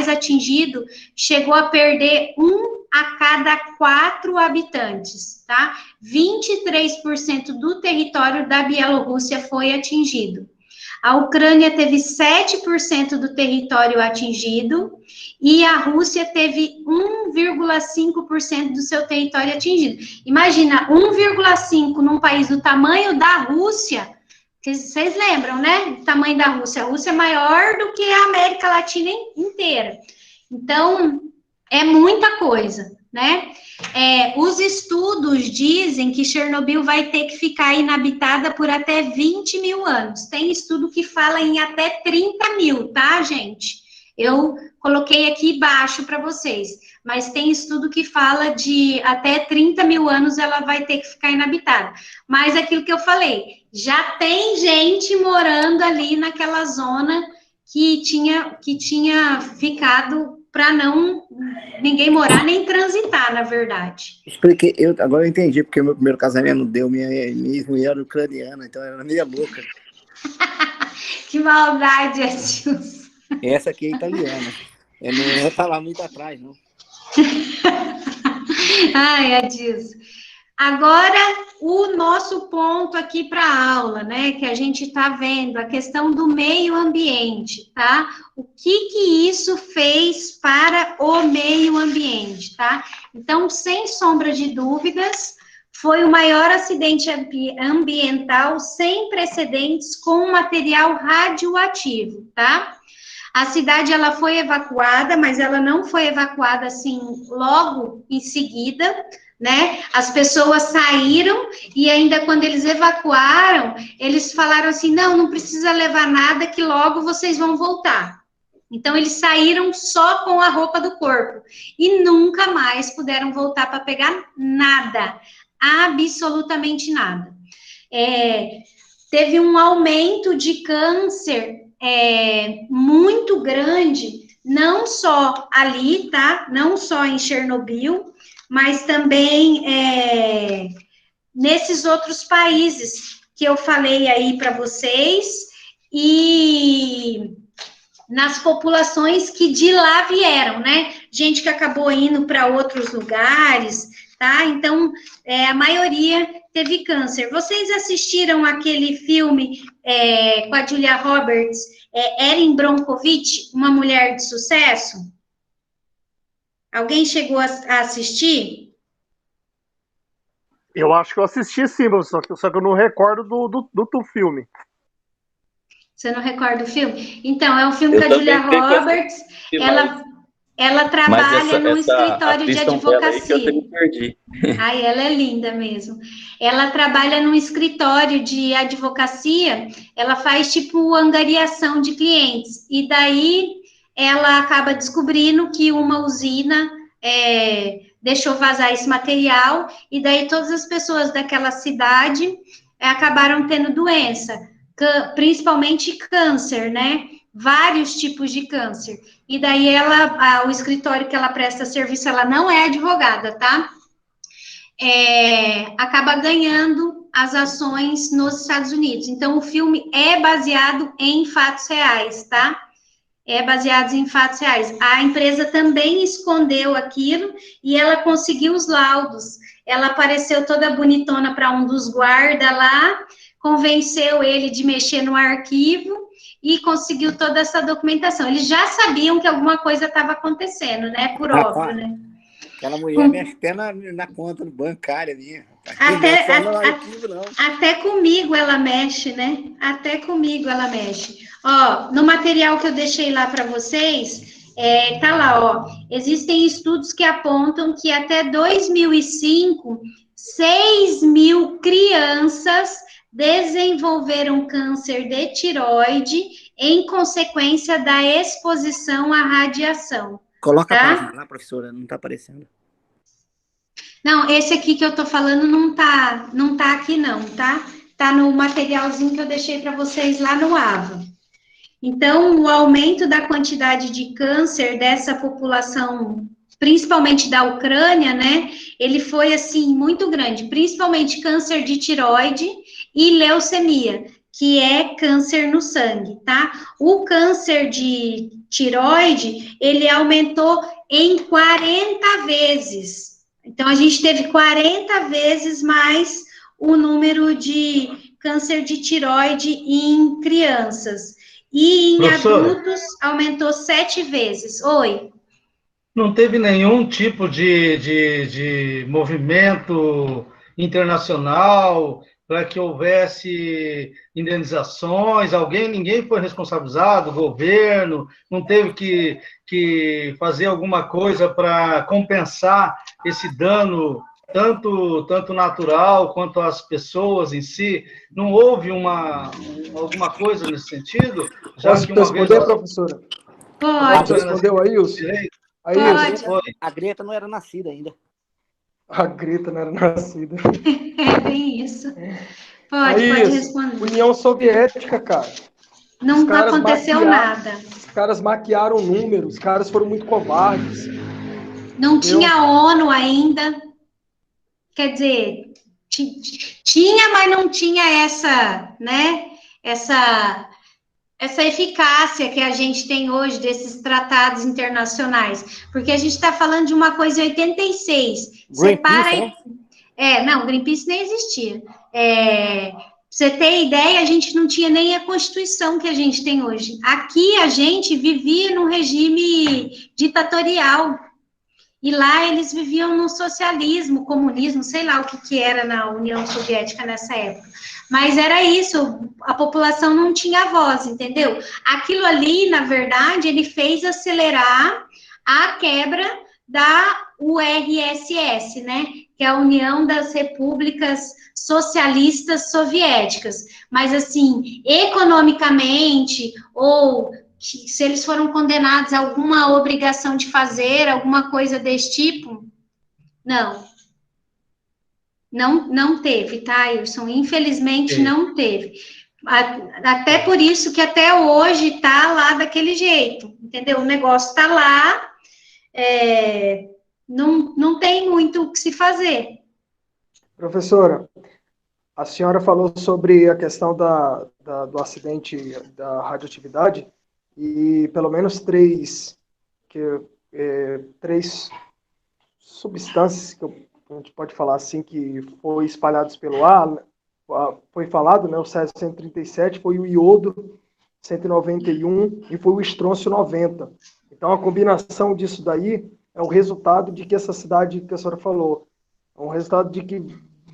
atingido, chegou a perder 1 a cada 4 habitantes, tá? 23% do território da Bielorrússia foi atingido. A Ucrânia teve 7% do território atingido e a Rússia teve 1,5% do seu território atingido. Imagina, 1,5% num país do tamanho da Rússia. Vocês lembram, né? O tamanho da Rússia. A Rússia é maior do que a América Latina inteira. Então, é muita coisa, né? Os estudos dizem que Chernobyl vai ter que ficar inabitada por até 20 mil anos. Tem estudo que fala em até 30 mil, tá, gente? Eu coloquei aqui embaixo para vocês. Mas tem estudo que fala de até 30 mil anos ela vai ter que ficar inabitada. Mas aquilo que eu falei, já tem gente morando ali naquela zona que tinha ficado para não ninguém morar nem transitar, na verdade. Expliquei, agora eu entendi, porque o meu primeiro casamento não deu, minha ex-mulher era ucraniana, então ela era meia louca. Que maldade, Edilson. Essa aqui é italiana. Não ia falar muito atrás, não. Ai, Edilson. Agora, o nosso ponto aqui para a aula, né, que a gente está vendo, a questão do meio ambiente, tá? O que isso fez para o meio ambiente, tá? Então, sem sombra de dúvidas, foi o maior acidente ambiental sem precedentes com material radioativo, tá? A cidade, ela foi evacuada, mas ela não foi evacuada, assim, logo em seguida, né? As pessoas saíram e ainda quando eles evacuaram, eles falaram assim, não precisa levar nada que logo vocês vão voltar. Então, eles saíram só com a roupa do corpo e nunca mais puderam voltar para pegar nada, absolutamente nada. Teve um aumento de câncer muito grande, não só ali, tá? Não só em Chernobyl, mas também nesses outros países que eu falei aí para vocês e nas populações que de lá vieram, né? Gente que acabou indo para outros lugares, tá? Então, a maioria teve câncer. Vocês assistiram aquele filme com a Julia Roberts, Erin Brockovich, Uma Mulher de Sucesso? Alguém chegou a assistir? Eu acho que eu assisti sim, só que eu não recordo do filme. Você não recorda o filme? Então, é um filme com a Julia Roberts, ela trabalha num escritório de advocacia. Aí que eu perdi. Ai, ela é linda mesmo. Ela trabalha num escritório de advocacia, ela faz tipo angariação de clientes, e daí ela acaba descobrindo que uma usina deixou vazar esse material, e daí todas as pessoas daquela cidade acabaram tendo doença, principalmente câncer, né? Vários tipos de câncer. E daí o escritório que ela presta serviço, ela não é advogada, tá? Acaba ganhando as ações nos Estados Unidos. Então, o filme é baseado em fatos reais, tá? É baseado em fatos reais. A empresa também escondeu aquilo e ela conseguiu os laudos. Ela apareceu toda bonitona para um dos guardas lá, convenceu ele de mexer no arquivo e conseguiu toda essa documentação. Eles já sabiam que alguma coisa estava acontecendo, né? Por óbvio, né? Aquela mulher mexe até na conta bancária minha. Até comigo ela mexe, né? Até comigo ela mexe. Ó, no material que eu deixei lá para vocês, tá lá, ó. Existem estudos que apontam que até 2005, 6 mil crianças desenvolveram câncer de tireoide em consequência da exposição à radiação. Coloca tá? a página lá, professora, não está aparecendo. Não, esse aqui que eu tô falando não tá aqui não, tá? Tá no materialzinho que eu deixei para vocês lá no AVA. Então, o aumento da quantidade de câncer dessa população, principalmente da Ucrânia, né? Ele foi, assim, muito grande, principalmente câncer de tireoide e leucemia, que é câncer no sangue, tá? O câncer de tireoide, ele aumentou em 40 vezes. Então, a gente teve 40 vezes mais o número de câncer de tireoide em crianças. E em adultos, aumentou 7 vezes. Oi? Não teve nenhum tipo de movimento internacional para que houvesse indenizações? Ninguém foi responsabilizado, o governo, não teve que fazer alguma coisa para compensar esse dano, tanto natural quanto às pessoas em si? Não houve alguma coisa nesse sentido? Posso responder, professora? Pode. Respondeu aí, Wilson? A Greta não era nascida ainda. A Greta não era nascida. É bem isso. Pode responder. União Soviética, cara. Não aconteceu nada. Os caras maquiaram números, os caras foram muito covardes. Não tinha ONU ainda. Quer dizer, tinha, mas não tinha essa, né? Essa eficácia que a gente tem hoje desses tratados internacionais, porque a gente está falando de uma coisa em 86. Greenpeace, né? Não, Greenpeace nem existia. Pra você ter ideia, a gente não tinha nem a Constituição que a gente tem hoje. Aqui a gente vivia num regime ditatorial, e lá eles viviam no socialismo, comunismo, sei lá o que era na União Soviética nessa época. Mas era isso, a população não tinha voz, entendeu? Aquilo ali, na verdade, ele fez acelerar a quebra da URSS, né? Que é a União das Repúblicas Socialistas Soviéticas. Mas, assim, economicamente, ou se eles foram condenados a alguma obrigação de fazer, alguma coisa desse tipo, não teve, tá, Wilson? Infelizmente, não teve. Até por isso que até hoje tá lá daquele jeito, entendeu? O negócio tá lá, não tem muito o que se fazer. Professora, a senhora falou sobre a questão do acidente da radioatividade, e pelo menos três substâncias que a gente pode falar assim que foi espalhados pelo ar, foi falado, né, o césio 137, foi o iodo 191 e foi o estrôncio 90. Então a combinação disso daí é o resultado de que essa cidade que a senhora falou, é um resultado de que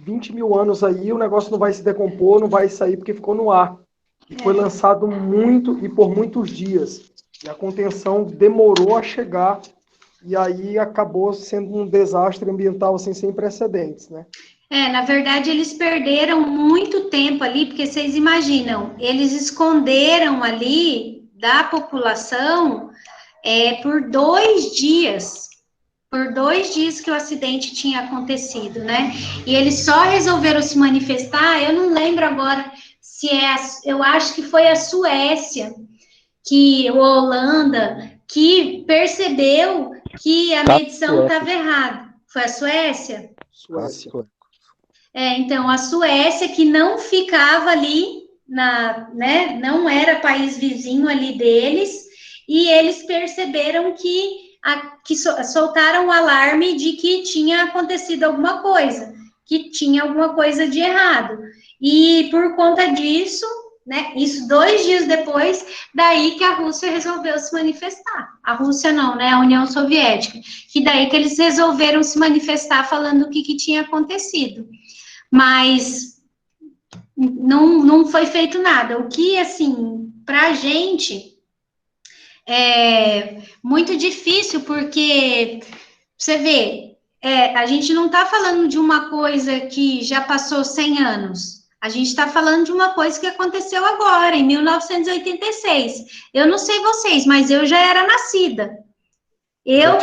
20 mil anos aí o negócio não vai se decompor, não vai sair porque ficou no ar. E foi lançado muito e por muitos dias. E a contenção demorou a chegar e aí acabou sendo um desastre ambiental assim, sem precedentes, né? Na verdade, eles perderam muito tempo ali, porque vocês imaginam, eles esconderam ali da população por 2 dias. Por 2 dias que o acidente tinha acontecido, né? E eles só resolveram se manifestar, eu não lembro agora se eu acho que foi a Suécia, a Holanda, que percebeu que a medição estava errada. Foi a Suécia? Suécia. Então, a Suécia, que não ficava ali, né, não era país vizinho ali deles, e eles perceberam que soltaram o alarme de que tinha acontecido alguma coisa, que tinha alguma coisa de errado. E por conta disso, né, isso 2 dias depois, daí que a Rússia resolveu se manifestar. A Rússia não, né, a União Soviética. Que daí que eles resolveram se manifestar falando o que tinha acontecido. Mas não foi feito nada. O que, assim, para a gente é muito difícil, porque você vê, a gente não está falando de uma coisa que já passou 100 anos. A gente está falando de uma coisa que aconteceu agora, em 1986. Eu não sei vocês, mas eu já era nascida. Eu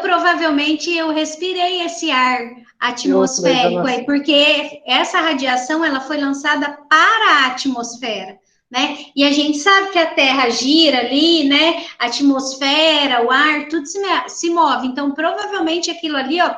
provavelmente eu respirei esse ar atmosférico aí, porque essa radiação ela foi lançada para a atmosfera, né? E a gente sabe que a Terra gira ali, né? A atmosfera, o ar, tudo se move. Então, provavelmente aquilo ali, ó,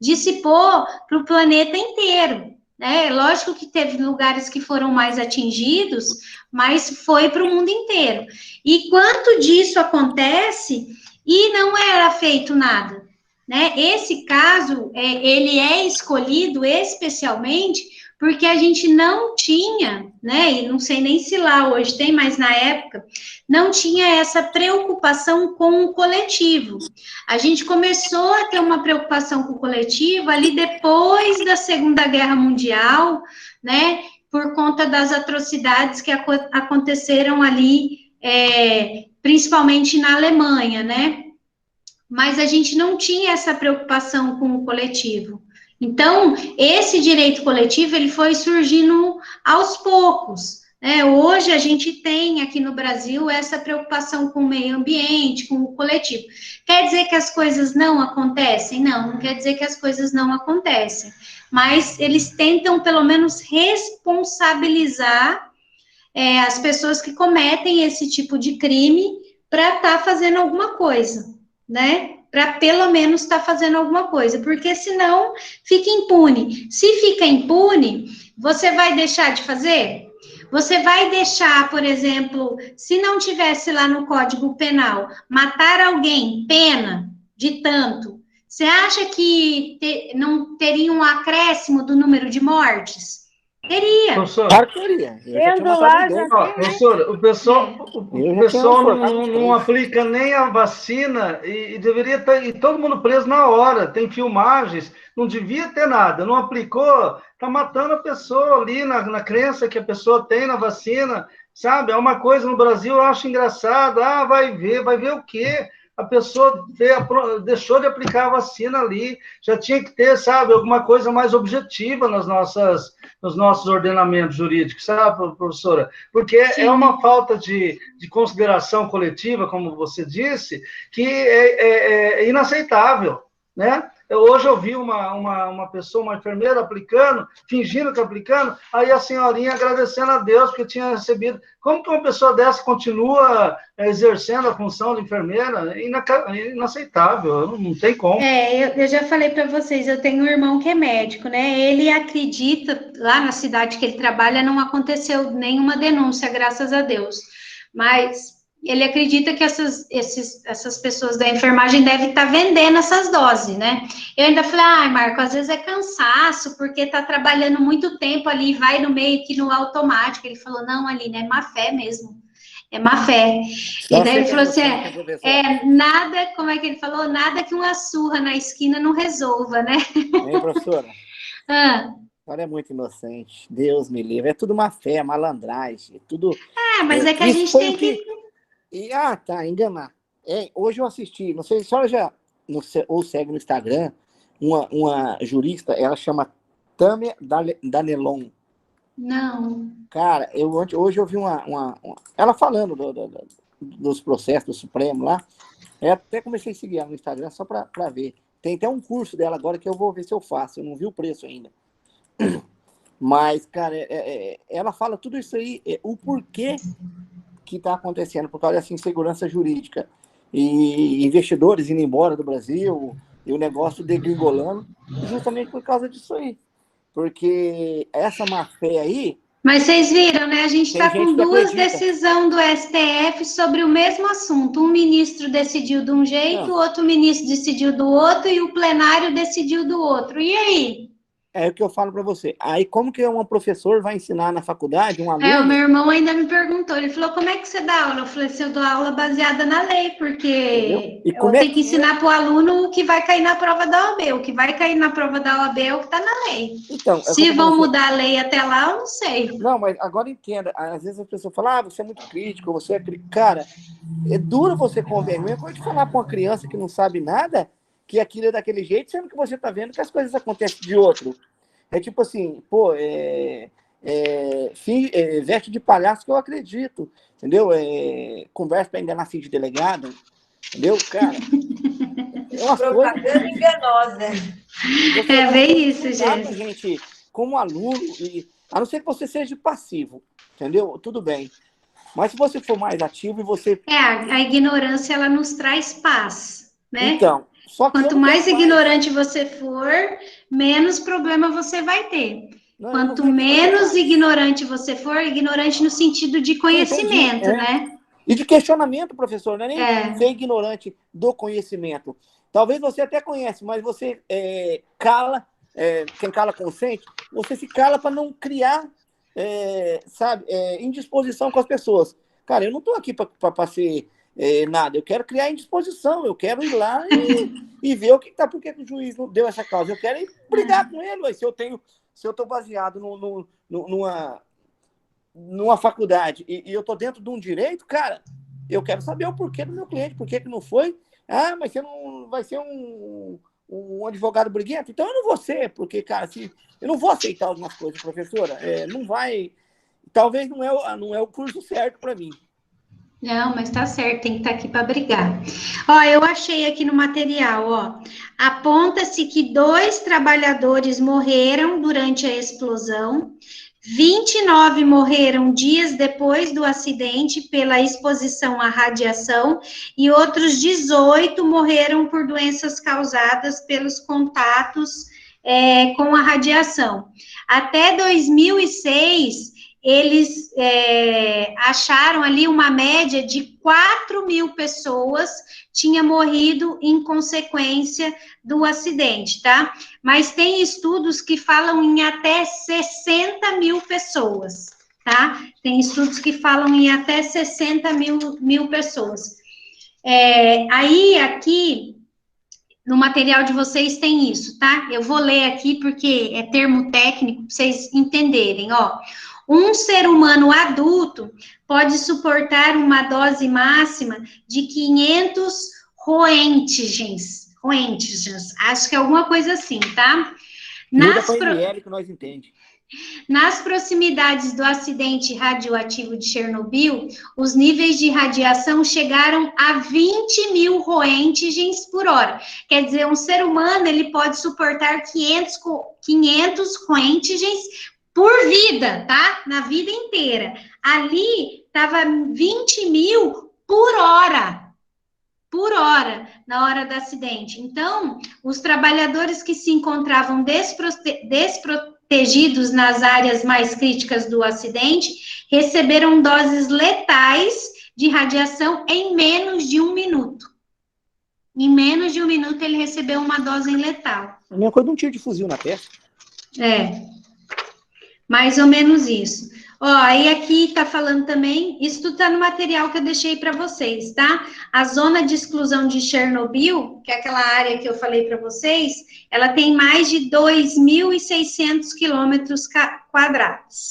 dissipou para o planeta inteiro, né? Lógico que teve lugares que foram mais atingidos, mas foi para o mundo inteiro. E quanto disso acontece e não era feito nada, né? Esse caso, ele é escolhido especialmente porque a gente não tinha, né? E não sei nem se lá hoje tem, mas na época não tinha essa preocupação com o coletivo. A gente começou a ter uma preocupação com o coletivo ali depois da Segunda Guerra Mundial, né? Por conta das atrocidades que aconteceram ali, principalmente na Alemanha, né? Mas a gente não tinha essa preocupação com o coletivo. Então, esse direito coletivo, ele foi surgindo aos poucos, né? Hoje a gente tem aqui no Brasil essa preocupação com o meio ambiente, com o coletivo. Quer dizer que as coisas não acontecem? Não quer dizer que as coisas não acontecem. Mas eles tentam, pelo menos, responsabilizar as pessoas que cometem esse tipo de crime para estar fazendo alguma coisa, né? Para pelo menos estar fazendo alguma coisa, porque senão fica impune. Se fica impune, você vai deixar de fazer? Você vai deixar, por exemplo, se não tivesse lá no Código Penal, matar alguém, pena de tanto, você acha que não teria um acréscimo do número de mortes? Teria. Claro que teria. Professora, o pessoal não aplica nem a vacina e deveria estar e todo mundo preso na hora. Tem filmagens, não devia ter nada. Não aplicou, está matando a pessoa ali na crença que a pessoa tem na vacina, sabe? É uma coisa no Brasil, eu acho engraçado. Vai ver o quê? A pessoa deixou de aplicar a vacina ali, já tinha que ter, sabe, alguma coisa mais objetiva nos nossos ordenamentos jurídicos, sabe, professora? Porque Sim. É uma falta de consideração coletiva, como você disse, que é inaceitável, né? Hoje eu vi uma pessoa, uma enfermeira aplicando, fingindo que aplicando, aí a senhorinha agradecendo a Deus porque tinha recebido. Como que uma pessoa dessa continua exercendo a função de enfermeira? Inaceitável, não tem como. Eu já falei para vocês, eu tenho um irmão que é médico, né? Ele acredita, lá na cidade que ele trabalha, não aconteceu nenhuma denúncia, graças a Deus. Mas ele acredita que essas pessoas da enfermagem devem estar vendendo essas doses, né? Eu ainda falei, Marco, às vezes é cansaço, porque tá trabalhando muito tempo ali, vai no meio que no automático. Ele falou, não, Aline, é má fé mesmo. É má fé. E daí ele falou assim, nada, como é que ele falou? Nada que uma surra na esquina não resolva, né? Professora? A senhora é muito inocente. Deus me livre. É tudo má fé, malandragem. Tudo. Mas é que a gente tem que... enganar. Hoje eu assisti, não sei se a senhora já ou segue no Instagram, uma jurista, ela chama Tâmia Danelon. Não. Cara, hoje eu vi ela falando dos processos do Supremo lá. Eu até comecei a seguir ela no Instagram só para ver. Tem até um curso dela agora que eu vou ver se eu faço. Eu não vi o preço ainda. Mas, cara, ela fala tudo isso aí, o porquê que está acontecendo, por causa dessa insegurança jurídica. E investidores indo embora do Brasil, e o negócio degringolando, justamente por causa disso aí. Porque essa má fé aí... Mas vocês viram, né? A gente está com duas decisões do STF sobre o mesmo assunto. Um ministro decidiu de um jeito, o outro ministro decidiu do outro, e o plenário decidiu do outro. E aí? É o que eu falo para você. Aí, como que um professor vai ensinar na faculdade, um aluno... o meu irmão ainda me perguntou, ele falou, como é que você dá aula? Eu falei assim, eu dou aula baseada na lei, porque eu tenho que ensinar para o aluno o que vai cair na prova da OAB. O que vai cair na prova da OAB é o que está na lei. Então, se vão mudar a lei até lá, eu não sei. Não, mas agora entenda. Às vezes a pessoa fala, você é muito crítico, você é crítico. Cara, é duro você com vergonha. Quando te falar para uma criança que não sabe nada, que aquilo é daquele jeito, sendo que você está vendo que as coisas acontecem de outro. É tipo assim, pô, veste de palhaço que eu acredito, entendeu? Conversa para enganar filho de delegado, entendeu? Cara, é uma propaganda enganosa. Bem isso, gente. Gente, como aluno, a não ser que você seja passivo, entendeu? Tudo bem. Mas se você for mais ativo e você... a ignorância, ela nos traz paz, né? Então, só que quanto mais ignorante você for, menos problema você vai ter. Quanto menos ignorante você for, ignorante no sentido de conhecimento, né? E de questionamento, professor, não é nem ser ignorante do conhecimento. Talvez você até conhece, mas você cala, quem cala consente, você se cala para não criar, indisposição com as pessoas. Cara, eu não estou aqui para ser... nada, eu quero criar indisposição, eu quero ir lá e ver o que tá, por que o juiz não deu essa causa, eu quero ir brigar com ele, se eu estou baseado numa faculdade e eu estou dentro de um direito, cara, eu quero saber o porquê do meu cliente, por que não foi, mas você não vai ser um advogado briguento, então eu não vou ser, porque, cara, eu não vou aceitar algumas coisas, professora, não vai, talvez não é o curso certo para mim. Não, mas tá certo, tem que estar aqui para brigar. Ó, eu achei aqui no material, ó, aponta-se que 2 trabalhadores morreram durante a explosão, 29 morreram dias depois do acidente pela exposição à radiação e outros 18 morreram por doenças causadas pelos contatos com a radiação. Até 2006, eles acharam ali uma média de 4.000 pessoas tinha morrido em consequência do acidente, tá? Mas tem estudos que falam em até 60.000 pessoas, tá? Tem estudos que falam em até 60.000 pessoas. Aí, aqui, no material de vocês tem isso, tá? Eu vou ler aqui porque é termo técnico, para vocês entenderem, ó. Um ser humano adulto pode suportar uma dose máxima de 500 roentgens, acho que é alguma coisa assim, tá? que nós entende. Nas proximidades do acidente radioativo de Chernobyl, os níveis de radiação chegaram a 20.000 roentgens por hora. Quer dizer, um ser humano, ele pode suportar 500 roentgens por vida, tá? Na vida inteira. Ali, estava 20.000 por hora, na hora do acidente. Então, os trabalhadores que se encontravam desprotegidos nas áreas mais críticas do acidente receberam doses letais de radiação em menos de 1 minuto. Em menos de 1 minuto, ele recebeu uma dose letal. A mesma coisa de um tiro de fuzil na testa. Mais ou menos isso. Ó, aí aqui tá falando também, isso tudo tá no material que eu deixei para vocês, tá? A zona de exclusão de Chernobyl, que é aquela área que eu falei para vocês, ela tem mais de 2.600 quilômetros quadrados.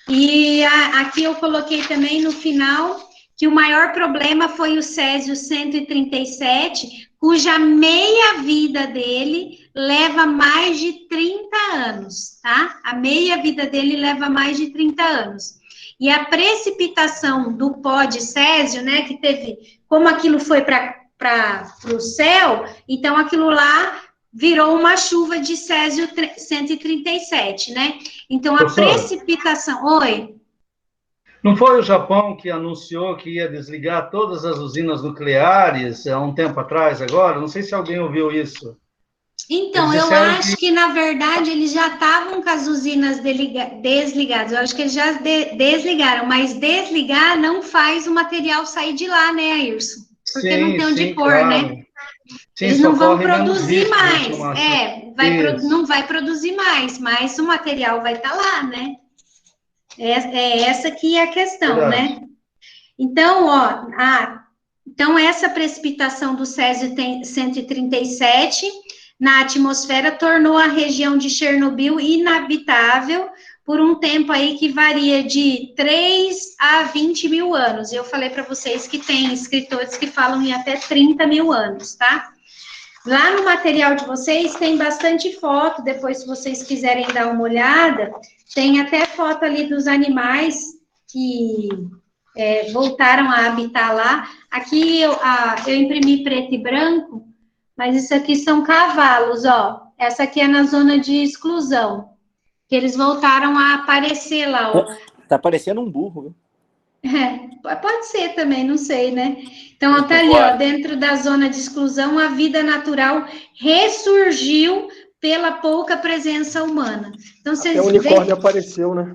E aqui eu coloquei também no final que o maior problema foi o Césio-137, cuja meia-vida dele leva mais de 30 anos, tá? A meia-vida dele leva mais de 30 anos. E a precipitação do pó de Césio, né, que teve, como aquilo foi para o céu, então aquilo lá virou uma chuva de Césio 137, né? Então a precipitação... Oi? Não foi o Japão que anunciou que ia desligar todas as usinas nucleares há um tempo atrás, agora? Não sei se alguém ouviu isso. Então, Eles eu disseram acho que, na verdade, eles já estavam com as usinas desligadas. Eu acho que eles já desligaram, mas desligar não faz o material sair de lá, né, Ayrson? Porque não sim, tem onde sim, pôr, claro. né? Sim, Eles só não vão corre menos produzir risco, né, mais. Márcia? Não Isso. vai produzir mais, mas o material vai estar lá, né? É essa que é a questão, Verdade. né? Então, ó, então essa precipitação do Césio 137 na atmosfera tornou a região de Chernobyl inabitável por um tempo aí que varia de 3 a 20 mil anos. Eu falei para vocês que tem escritores que falam em até 30 mil anos, tá? Lá no material de vocês tem bastante foto, depois se vocês quiserem dar uma olhada, tem até foto ali dos animais que voltaram a habitar lá. Aqui eu imprimi preto e branco, mas isso aqui são cavalos, ó. Essa aqui é na zona de exclusão, que eles voltaram a aparecer lá, ó. Tá parecendo um burro, viu? Pode ser também, não sei, né? Então, tá ali, ó, dentro da zona de exclusão, a vida natural ressurgiu pela pouca presença humana. Então, Até o unicórnio apareceu, né?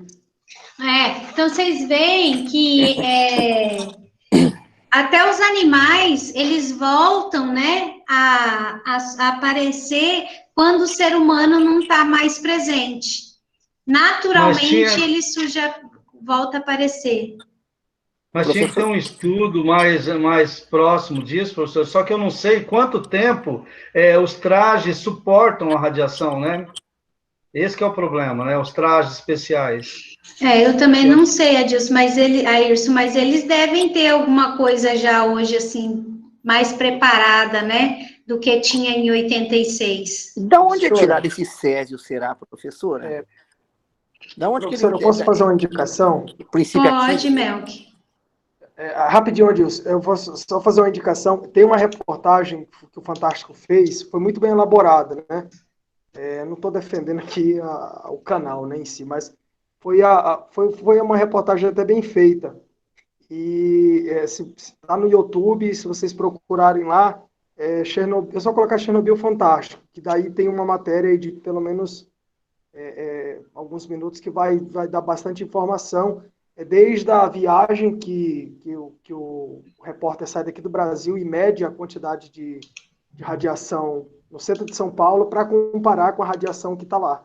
Então, vocês veem que até os animais, eles voltam, né, a aparecer quando o ser humano não está mais presente. Naturalmente, ele volta a aparecer. Mas tinha que ter um estudo mais próximo disso, professor, só que eu não sei quanto tempo os trajes suportam a radiação, né? Esse que é o problema, né? Os trajes especiais. Eu também não sei, Adilson, Ayrson, mas eles devem ter alguma coisa já hoje, assim, mais preparada, né, do que tinha em 86. Da onde é tirado esse césio, será, professora? Da onde professora, eu posso fazer uma indicação? Pode, Melk. Rapidinho, Adilson, eu vou só fazer uma indicação. Tem uma reportagem que o Fantástico fez, foi muito bem elaborada, né? Não estou defendendo aqui o canal, né, em si, mas foi uma reportagem até bem feita. E está no YouTube, se vocês procurarem lá, é só colocar Chernobyl Fantástico, que daí tem uma matéria de pelo menos alguns minutos que vai dar bastante informação, desde a viagem que o repórter sai daqui do Brasil e mede a quantidade de radiação no centro de São Paulo para comparar com a radiação que está lá,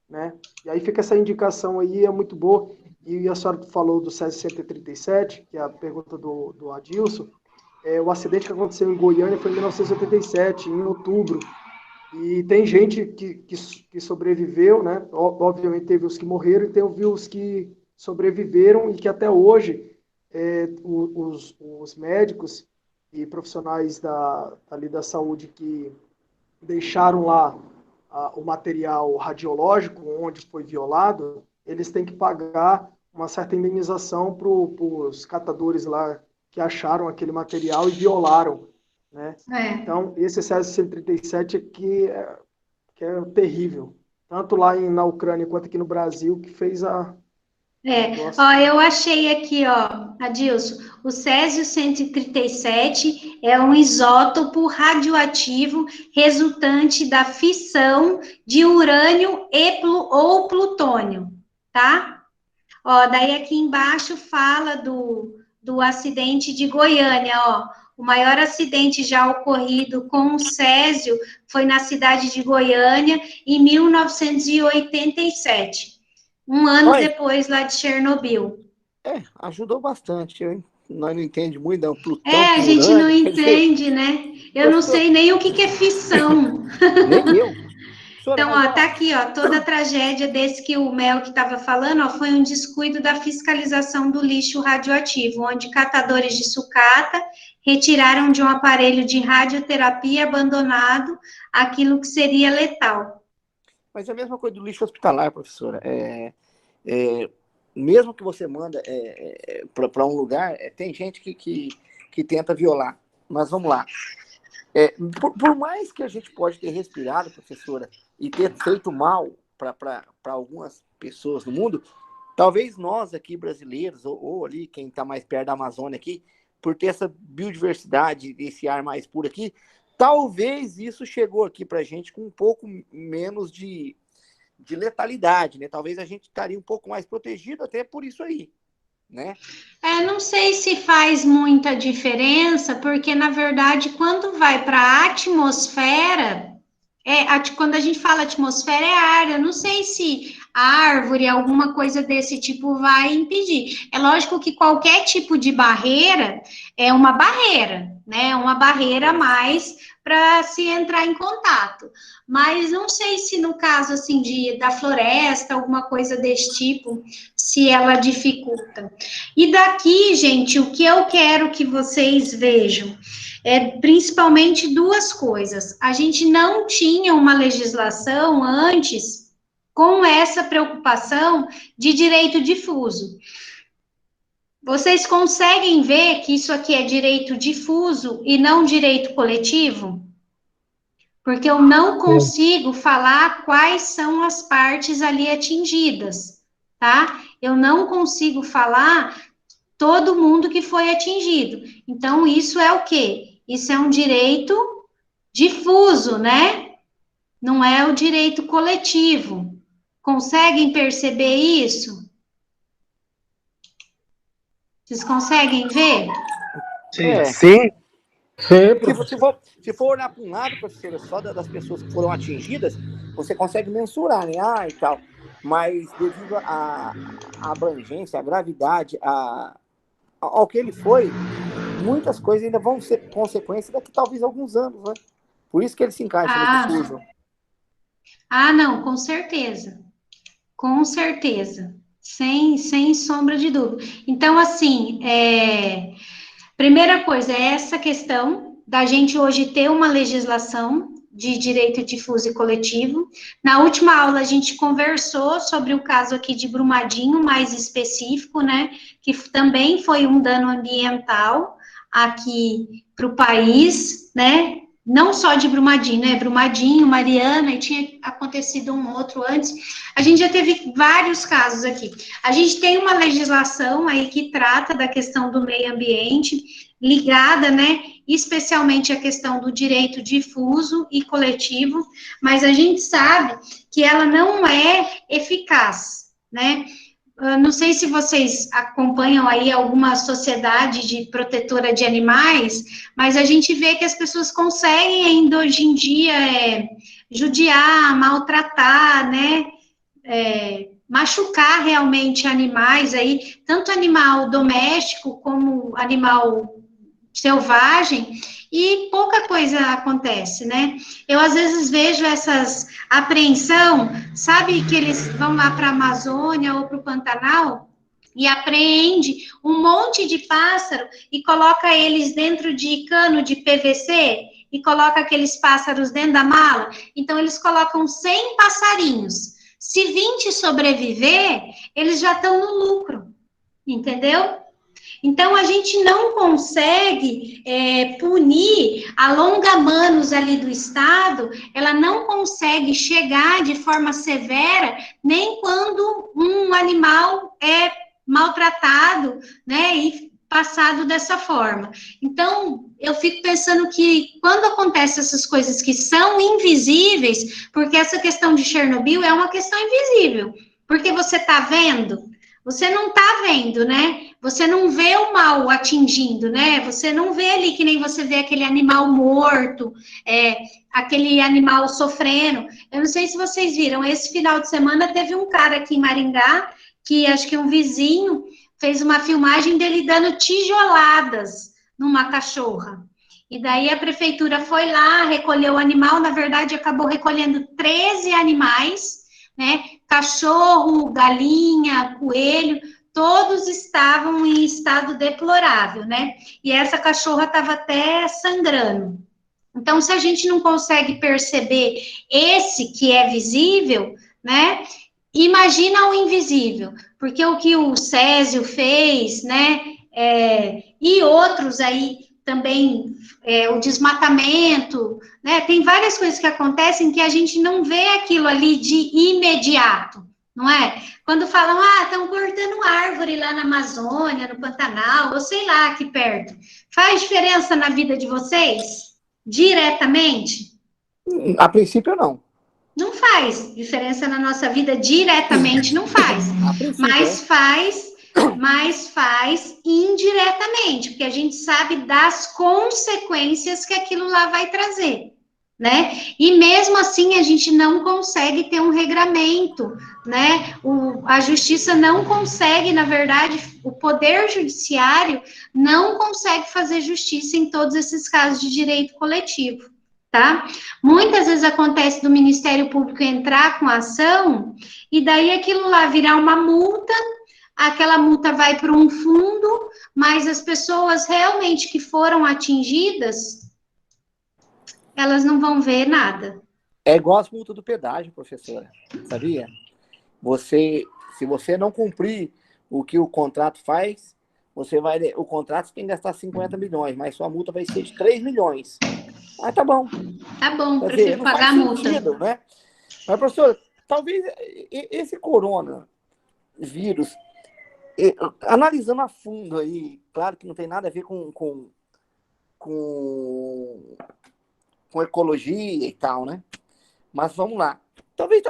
né? E aí fica essa indicação aí, é muito boa. E a senhora falou do Césio 137, que é a pergunta do Adilson. O acidente que aconteceu em Goiânia foi em 1987, em outubro. E tem gente que sobreviveu, né? Obviamente teve os que morreram e teve os que sobreviveram e que até hoje os médicos e profissionais ali da saúde que deixaram lá o material radiológico onde foi violado, eles têm que pagar uma certa indenização para os catadores lá que acharam aquele material e violaram, né? Então, esse Césio 137 aqui que é terrível, tanto lá na Ucrânia quanto aqui no Brasil, que fez eu achei aqui, ó, Adilson, o Césio 137 é um isótopo radioativo resultante da fissão de urânio ou plutônio, tá? Ó, daí aqui embaixo fala do acidente de Goiânia, ó. O maior acidente já ocorrido com o Césio foi na cidade de Goiânia em 1987. Um ano depois lá de Chernobyl. Ajudou bastante, nós não entendemos muito, não. Plutão, a gente não entende, né? Eu não sei nem o que é fissão. Nem eu. Então, ó, tá aqui, ó, toda a tragédia desse que o Mel que estava falando, ó, foi um descuido da fiscalização do lixo radioativo, onde catadores de sucata retiraram de um aparelho de radioterapia abandonado aquilo que seria letal. Mas é a mesma coisa do lixo hospitalar, professora. Mesmo que você manda para um lugar, tem gente que tenta violar. Mas vamos lá. Por mais que a gente pode ter respirado, professora, e ter feito mal para algumas pessoas no mundo, Talvez nós aqui brasileiros, ou ali quem está mais perto da Amazônia aqui, por ter essa biodiversidade, esse ar mais puro aqui, talvez isso chegou aqui para a gente com um pouco menos de letalidade, né? Talvez a gente estaria um pouco mais protegido até por isso aí, né? Não sei se faz muita diferença, porque, na verdade, quando vai para a atmosfera, quando a gente fala atmosfera, é ar. Eu não sei se a árvore, alguma coisa desse tipo vai impedir. É lógico que qualquer tipo de barreira é uma barreira, né? Uma barreira a mais para se entrar em contato. Mas não sei se no caso, assim, da floresta, alguma coisa desse tipo, se ela dificulta. E daqui, gente, o que eu quero que vocês vejam principalmente duas coisas. A gente não tinha uma legislação antes com essa preocupação de direito difuso. Vocês conseguem ver que isso aqui é direito difuso e não direito coletivo? Porque eu não consigo falar quais são as partes ali atingidas, tá? Eu não consigo falar todo mundo que foi atingido. Então, isso é o quê? Isso é um direito difuso, né? Não é o direito coletivo. Conseguem perceber isso? Vocês conseguem ver? Sim. Sim. Sim. Se for olhar para um lado, professora, só das pessoas que foram atingidas, você consegue mensurar, né? E tal. Mas devido à abrangência, à gravidade, ao que ele foi, muitas coisas ainda vão ser consequências daqui talvez alguns anos, né? Por isso que ele se encaixa no difuso. Não, com certeza. Com certeza. Sem sombra de dúvida. Então, assim, primeira coisa é essa questão da gente hoje ter uma legislação de direito difuso e coletivo. Na última aula, a gente conversou sobre o caso aqui de Brumadinho, mais específico, né? Que também foi um dano ambiental aqui para o país, né? Não só de Brumadinho, né? Brumadinho, Mariana, e tinha acontecido um outro antes. A gente já teve vários casos aqui. A gente tem uma legislação aí que trata da questão do meio ambiente, ligada, né? Especialmente a questão do direito difuso e coletivo, mas a gente sabe que ela não é eficaz, né? Não sei se vocês acompanham aí alguma sociedade de protetora de animais, mas a gente vê que as pessoas conseguem ainda hoje em dia judiar, maltratar, né? Machucar realmente animais aí, tanto animal doméstico como animal selvagem, e pouca coisa acontece, né? Eu, às vezes, vejo essas apreensão, sabe que eles vão lá para a Amazônia ou para o Pantanal e apreende um monte de pássaro e coloca eles dentro de cano de PVC e coloca aqueles pássaros dentro da mala. Então, eles colocam 100 passarinhos. Se 20 sobreviver, eles já estão no lucro, entendeu? Então, a gente não consegue punir a longa-manos ali do Estado, ela não consegue chegar de forma severa, nem quando um animal é maltratado, né, e passado dessa forma. Então, eu fico pensando que quando acontecem essas coisas que são invisíveis, porque essa questão de Chernobyl é uma questão invisível, porque você está vendo, você não está vendo, né? Você não vê o mal atingindo, né? Você não vê ali que nem você vê aquele animal morto, aquele animal sofrendo. Eu não sei se vocês viram, esse final de semana teve um cara aqui em Maringá, que acho que um vizinho fez uma filmagem dele dando tijoladas numa cachorra. E daí a prefeitura foi lá, recolheu o animal, na verdade acabou recolhendo 13 animais, né? Cachorro, galinha, coelho, todos estavam em estado deplorável, né? E essa cachorra estava até sangrando. Então, se a gente não consegue perceber esse que é visível, né? Imagina o invisível, porque o que o Césio fez, né? E outros aí também, o desmatamento, né? Tem várias coisas que acontecem que a gente não vê aquilo ali de imediato, não é? Quando falam, estão cortando árvore lá na Amazônia, no Pantanal, ou sei lá, aqui perto. Faz diferença na vida de vocês? Diretamente? A princípio, não. Não faz diferença na nossa vida diretamente, não faz. Mas faz indiretamente, porque a gente sabe das consequências que aquilo lá vai trazer, né? E mesmo assim a gente não consegue ter um regramento, né? A justiça não consegue, na verdade, o poder judiciário não consegue fazer justiça em todos esses casos de direito coletivo. Tá? Muitas vezes acontece do Ministério Público entrar com a ação e daí aquilo lá virar uma multa, aquela multa vai para um fundo, mas as pessoas realmente que foram atingidas, elas não vão ver nada. É igual as multas do pedágio, professora, sabia? Se você não cumprir o que o contrato faz, o contrato tem que gastar 50 milhões, mas sua multa vai ser de 3 milhões. Tá bom. Tá bom, prefiro pagar a multa. Sentido, né? Mas, professor, talvez esse coronavírus, analisando a fundo aí, claro que não tem nada a ver com ecologia e tal, né? Mas vamos lá. Talvez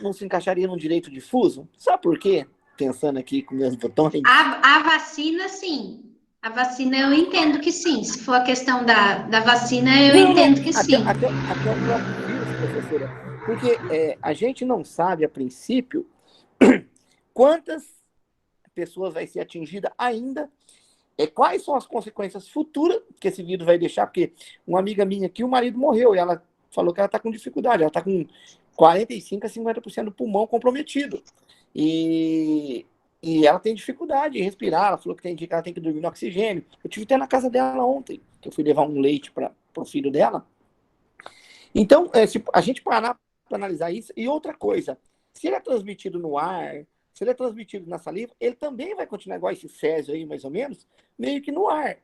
não se encaixaria num direito difuso. Sabe por quê? Pensando aqui com meus botões. A vacina, sim. A vacina eu entendo que sim. Se for a questão da vacina, eu entendo que sim. Até o próprio vírus, professora. Porque a gente não sabe, a princípio, quantas pessoas vai ser atingida ainda, quais são as consequências futuras que esse vírus vai deixar, porque uma amiga minha aqui, o marido morreu, e ela falou que ela está com dificuldade, ela está com 45% a 50% do pulmão comprometido. E ela tem dificuldade em respirar, ela falou que ela tem que dormir no oxigênio. Eu tive até na casa dela ontem, que eu fui levar um leite para o filho dela. Então, a gente parar para analisar isso. E outra coisa, se ele é transmitido no ar, se ele é transmitido na saliva, ele também vai continuar igual esse Césio aí, mais ou menos, meio que no ar.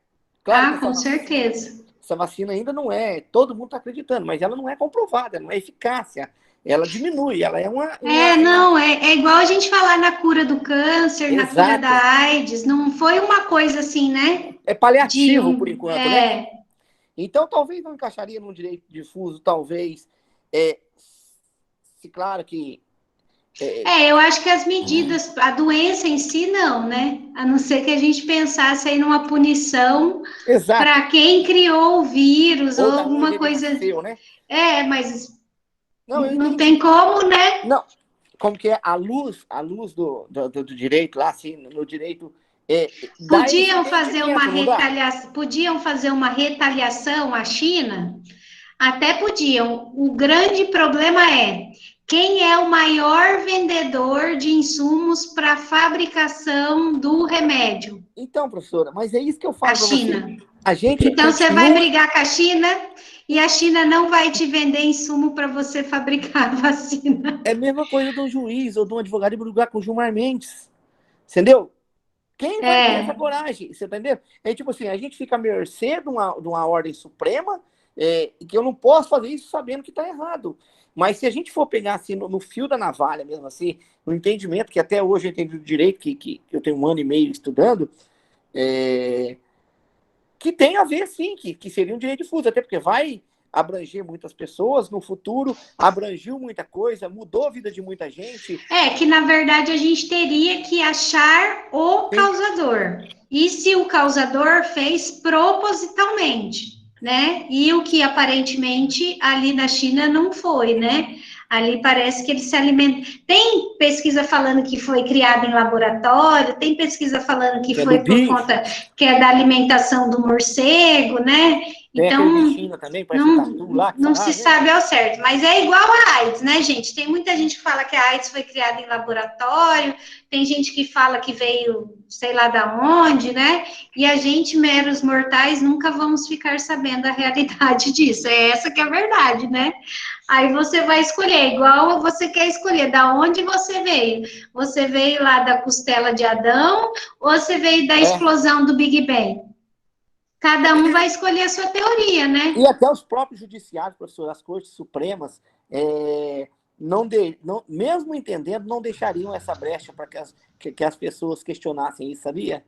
Claro com certeza. Essa vacina ainda não todo mundo está acreditando, mas ela não é comprovada, não é eficácia. Ela diminui, ela é uma... É igual a gente falar na cura do câncer, na cura da AIDS, não foi uma coisa assim, né? É paliativo, por enquanto, né? Então, talvez não encaixaria num direito difuso, talvez, se claro que... eu acho que as medidas, a doença em si, não, né? A não ser que a gente pensasse aí numa punição para quem criou o vírus ou alguma coisa... Nasceu, né? Mas... Não tem como, né? Não, como que é a luz do direito lá, assim, no direito... Podiam fazer uma retaliação à China? Até podiam. O grande problema é quem é o maior vendedor de insumos para a fabricação do remédio? Então, professora, mas é isso que eu falo para você. A gente então, você vai brigar com a China... E a China não vai te vender insumo para você fabricar a vacina. É a mesma coisa de um juiz ou de um advogado de brigar com o Gilmar Mendes. Entendeu? Quem vai ter essa coragem? Você entendeu? Tipo assim, a gente fica à mercê de uma ordem suprema, que eu não posso fazer isso sabendo que está errado. Mas se a gente for pegar assim, no fio da navalha mesmo, assim, no entendimento, que até hoje eu entendi o direito, que eu tenho 1 ano e meio estudando, que tem a ver, sim, que seria um direito difuso, até porque vai abranger muitas pessoas no futuro, abrangiu muita coisa, mudou a vida de muita gente. Que, na verdade, a gente teria que achar o causador. E se o causador fez propositalmente, né? E o que, aparentemente, ali na China não foi, né? Ali parece que ele se alimenta. Tem pesquisa falando que foi criado em laboratório, tem pesquisa falando que foi por conta que é da alimentação do morcego, né? Então, não se sabe ao certo, mas é igual a AIDS, né, gente? Tem muita gente que fala que a AIDS foi criada em laboratório, tem gente que fala que veio, sei lá da onde, né? E a gente, meros mortais, nunca vamos ficar sabendo a realidade disso. É essa que é a verdade, né? Aí você vai escolher, igual você quer escolher da onde você veio. Você veio lá da costela de Adão ou você veio da explosão do Big Bang? Cada um vai escolher a sua teoria, né? E até os próprios judiciários, professor, as cortes supremas, mesmo entendendo, não deixariam essa brecha para que as pessoas questionassem isso, sabia?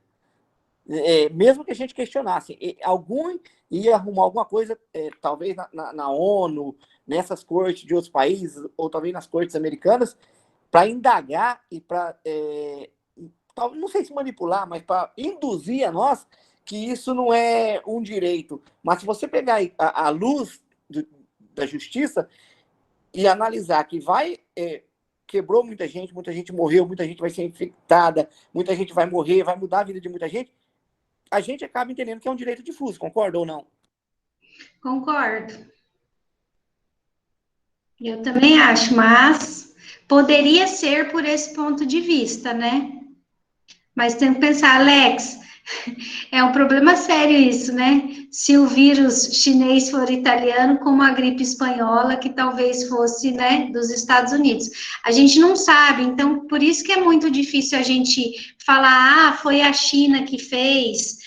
Mesmo que a gente questionasse, algum ia arrumar alguma coisa, talvez na ONU, nessas cortes de outros países, ou talvez nas cortes americanas, para indagar e para, não sei se manipular, mas para induzir a nós que isso não é um direito. Mas se você pegar a luz da justiça e analisar que quebrou muita gente morreu, muita gente vai ser infectada, muita gente vai morrer, vai mudar a vida de muita gente, a gente acaba entendendo que é um direito difuso, concorda ou não? Concordo. Eu também acho, mas poderia ser por esse ponto de vista, né? Mas tem que pensar, Alex, é um problema sério isso, né? Se o vírus chinês for italiano, como a gripe espanhola, que talvez fosse, né, dos Estados Unidos. A gente não sabe, então, por isso que é muito difícil a gente falar, foi a China que fez,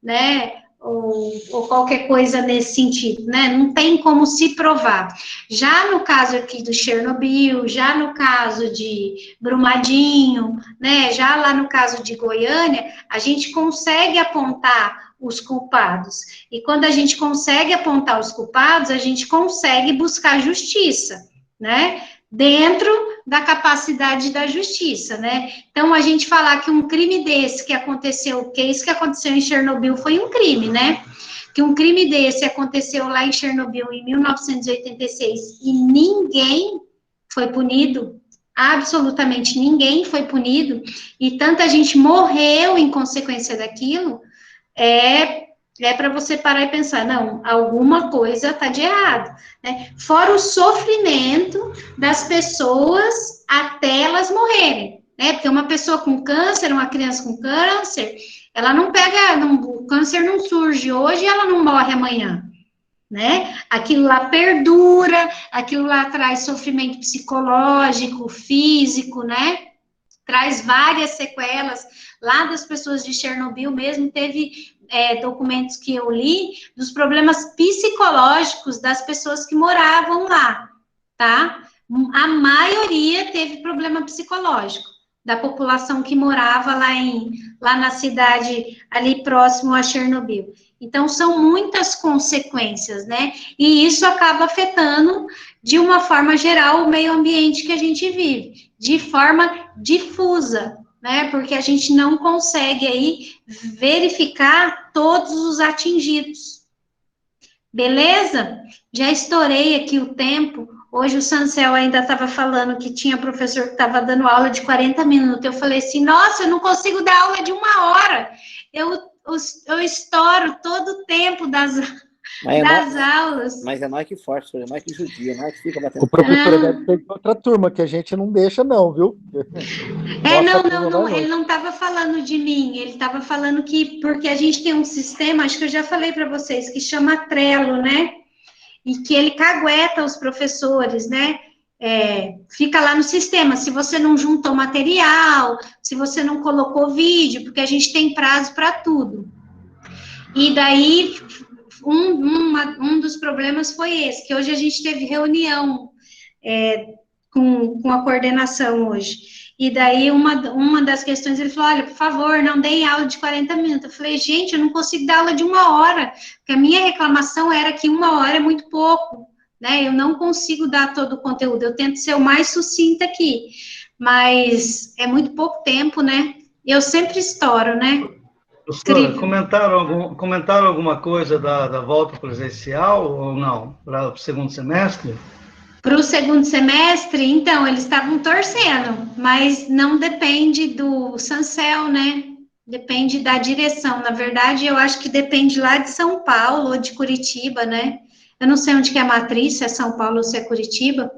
né, ou qualquer coisa nesse sentido, né? Não tem como se provar. Já no caso aqui do Chernobyl, já no caso de Brumadinho, né? Já lá no caso de Goiânia, a gente consegue apontar os culpados. E quando a gente consegue apontar os culpados, a gente consegue buscar justiça, né? Dentro da capacidade da justiça, né? Então, a gente falar que um crime desse que aconteceu, que isso que aconteceu em Chernobyl foi um crime, né? Que um crime desse aconteceu lá em Chernobyl em 1986 e ninguém foi punido, absolutamente ninguém foi punido, e tanta gente morreu em consequência daquilo, é para você parar e pensar, não, alguma coisa está de errado, né? Fora o sofrimento das pessoas até elas morrerem, né? Porque uma pessoa com câncer, uma criança com câncer, ela não pega, o câncer não surge hoje e ela não morre amanhã, né? Aquilo lá perdura, aquilo lá traz sofrimento psicológico, físico, né? Traz várias sequelas. Lá das pessoas de Chernobyl mesmo, teve documentos que eu li dos problemas psicológicos das pessoas que moravam lá, tá? A maioria teve problema psicológico da população que morava lá na cidade ali próximo a Chernobyl. Então, são muitas consequências, né? E isso acaba afetando, de uma forma geral, o meio ambiente que a gente vive, de forma difusa, né? Porque a gente não consegue aí verificar todos os atingidos. Beleza? Já estourei aqui o tempo. Hoje o Sancel ainda estava falando que tinha professor que estava dando aula de 40 minutos. Eu falei assim, nossa, eu não consigo dar aula de 1 hora. Eu estouro todo o tempo das aulas. Mas é nós que força, é nós que judia, é nós que fica batendo. O professor deve ter outra turma, que a gente não deixa não, viu? Não, ele não estava falando de mim, ele estava falando que, porque a gente tem um sistema, acho que eu já falei para vocês, que chama Trello, né? E que ele cagueta os professores, né? Fica lá no sistema, se você não juntou material, se você não colocou vídeo, porque a gente tem prazo para tudo. E daí, um dos problemas foi esse, que hoje a gente teve reunião com a coordenação hoje. E daí, uma das questões, ele falou, olha, por favor, não deem aula de 40 minutos. Eu falei, gente, eu não consigo dar aula de 1 hora, porque a minha reclamação era que 1 hora é muito pouco, né? Eu não consigo dar todo o conteúdo, eu tento ser o mais sucinta aqui, mas é muito pouco tempo, né? Eu sempre estouro, né? Professora, comentaram alguma coisa da volta presencial ou não, para o segundo semestre? Para o segundo semestre, então, eles estavam torcendo, mas não depende do Sancel, né? Depende da direção. Na verdade, eu acho que depende lá de São Paulo ou de Curitiba, né? Eu não sei onde que é a matriz, se é São Paulo ou se é Curitiba,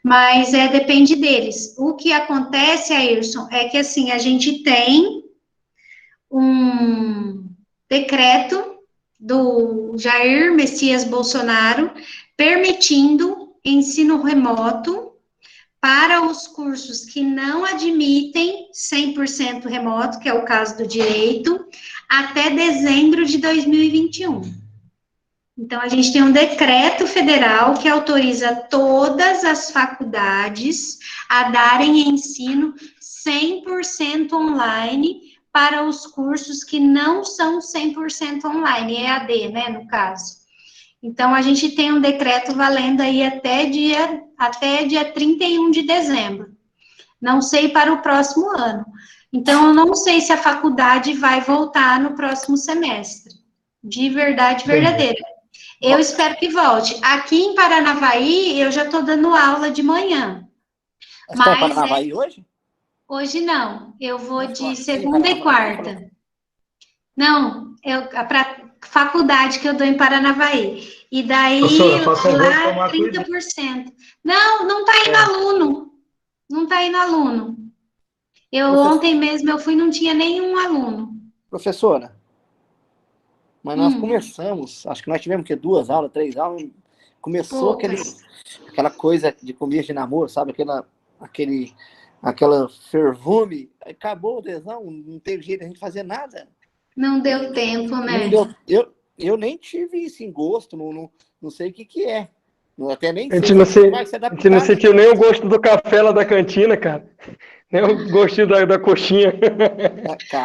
mas depende deles. O que acontece, Ayrson, é que, assim, a gente tem um decreto do Jair Messias Bolsonaro permitindo ensino remoto para os cursos que não admitem 100% remoto, que é o caso do direito, até dezembro de 2021. Então, a gente tem um decreto federal que autoriza todas as faculdades a darem ensino 100% online para os cursos que não são 100% online, EAD, né, no caso. Então, a gente tem um decreto valendo aí até dia 31 de dezembro. Não sei para o próximo ano. Então, eu não sei se a faculdade vai voltar no próximo semestre. De verdade verdadeira. Eu espero que volte. Aqui em Paranavaí, eu já estou dando aula de manhã. Você está em Paranavaí hoje? Hoje não. Eu vou de segunda e quarta. Não, para faculdade que eu dou em Paranavaí. E daí, lá, 30%. Não está indo aluno. Não está indo aluno. Ontem mesmo eu fui, não tinha nenhum aluno. Professora, mas nós começamos, acho que nós tivemos 2 aulas, 3 aulas, começou aquela coisa de começo de namoro, sabe? Aquela fervume, acabou o tesão, não teve jeito de a gente fazer nada. Não deu tempo, né? Não deu, eu nem tive isso em gosto, não sei o que é. Até nem a gente não sentiu nem o gosto do café lá da cantina, cara. Nem o gostinho da coxinha.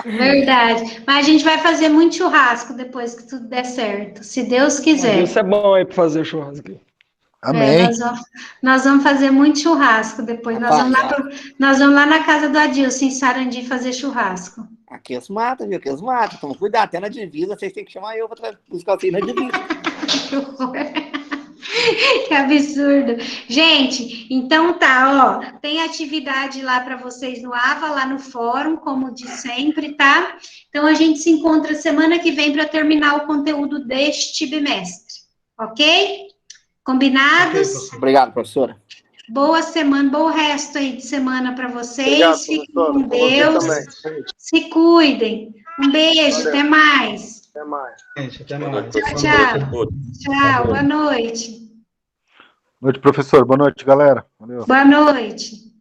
Verdade. Mas a gente vai fazer muito churrasco depois que tudo der certo, se Deus quiser. Isso é bom aí para fazer churrasco. Amém. Nós vamos fazer muito churrasco depois. Nós vamos lá na casa do Adilson, em Sarandi, fazer churrasco. Aqui eles matam, viu? Aqui eles matam. Então, cuidado, até na divisa, vocês têm que chamar eu para buscar vocês na divisa. Que absurdo. Gente, então tá, ó, tem atividade lá para vocês no AVA, lá no fórum, como de sempre, tá? Então a gente se encontra semana que vem para terminar o conteúdo deste bimestre, ok? Combinados? Obrigado, professora. Boa semana, bom resto aí de semana para vocês. Fiquem com Deus. Se cuidem. Um beijo, até mais. Até mais. Gente, até mais. Tchau. Tchau, boa noite. Boa noite, professor. Boa noite, galera. Valeu. Boa noite.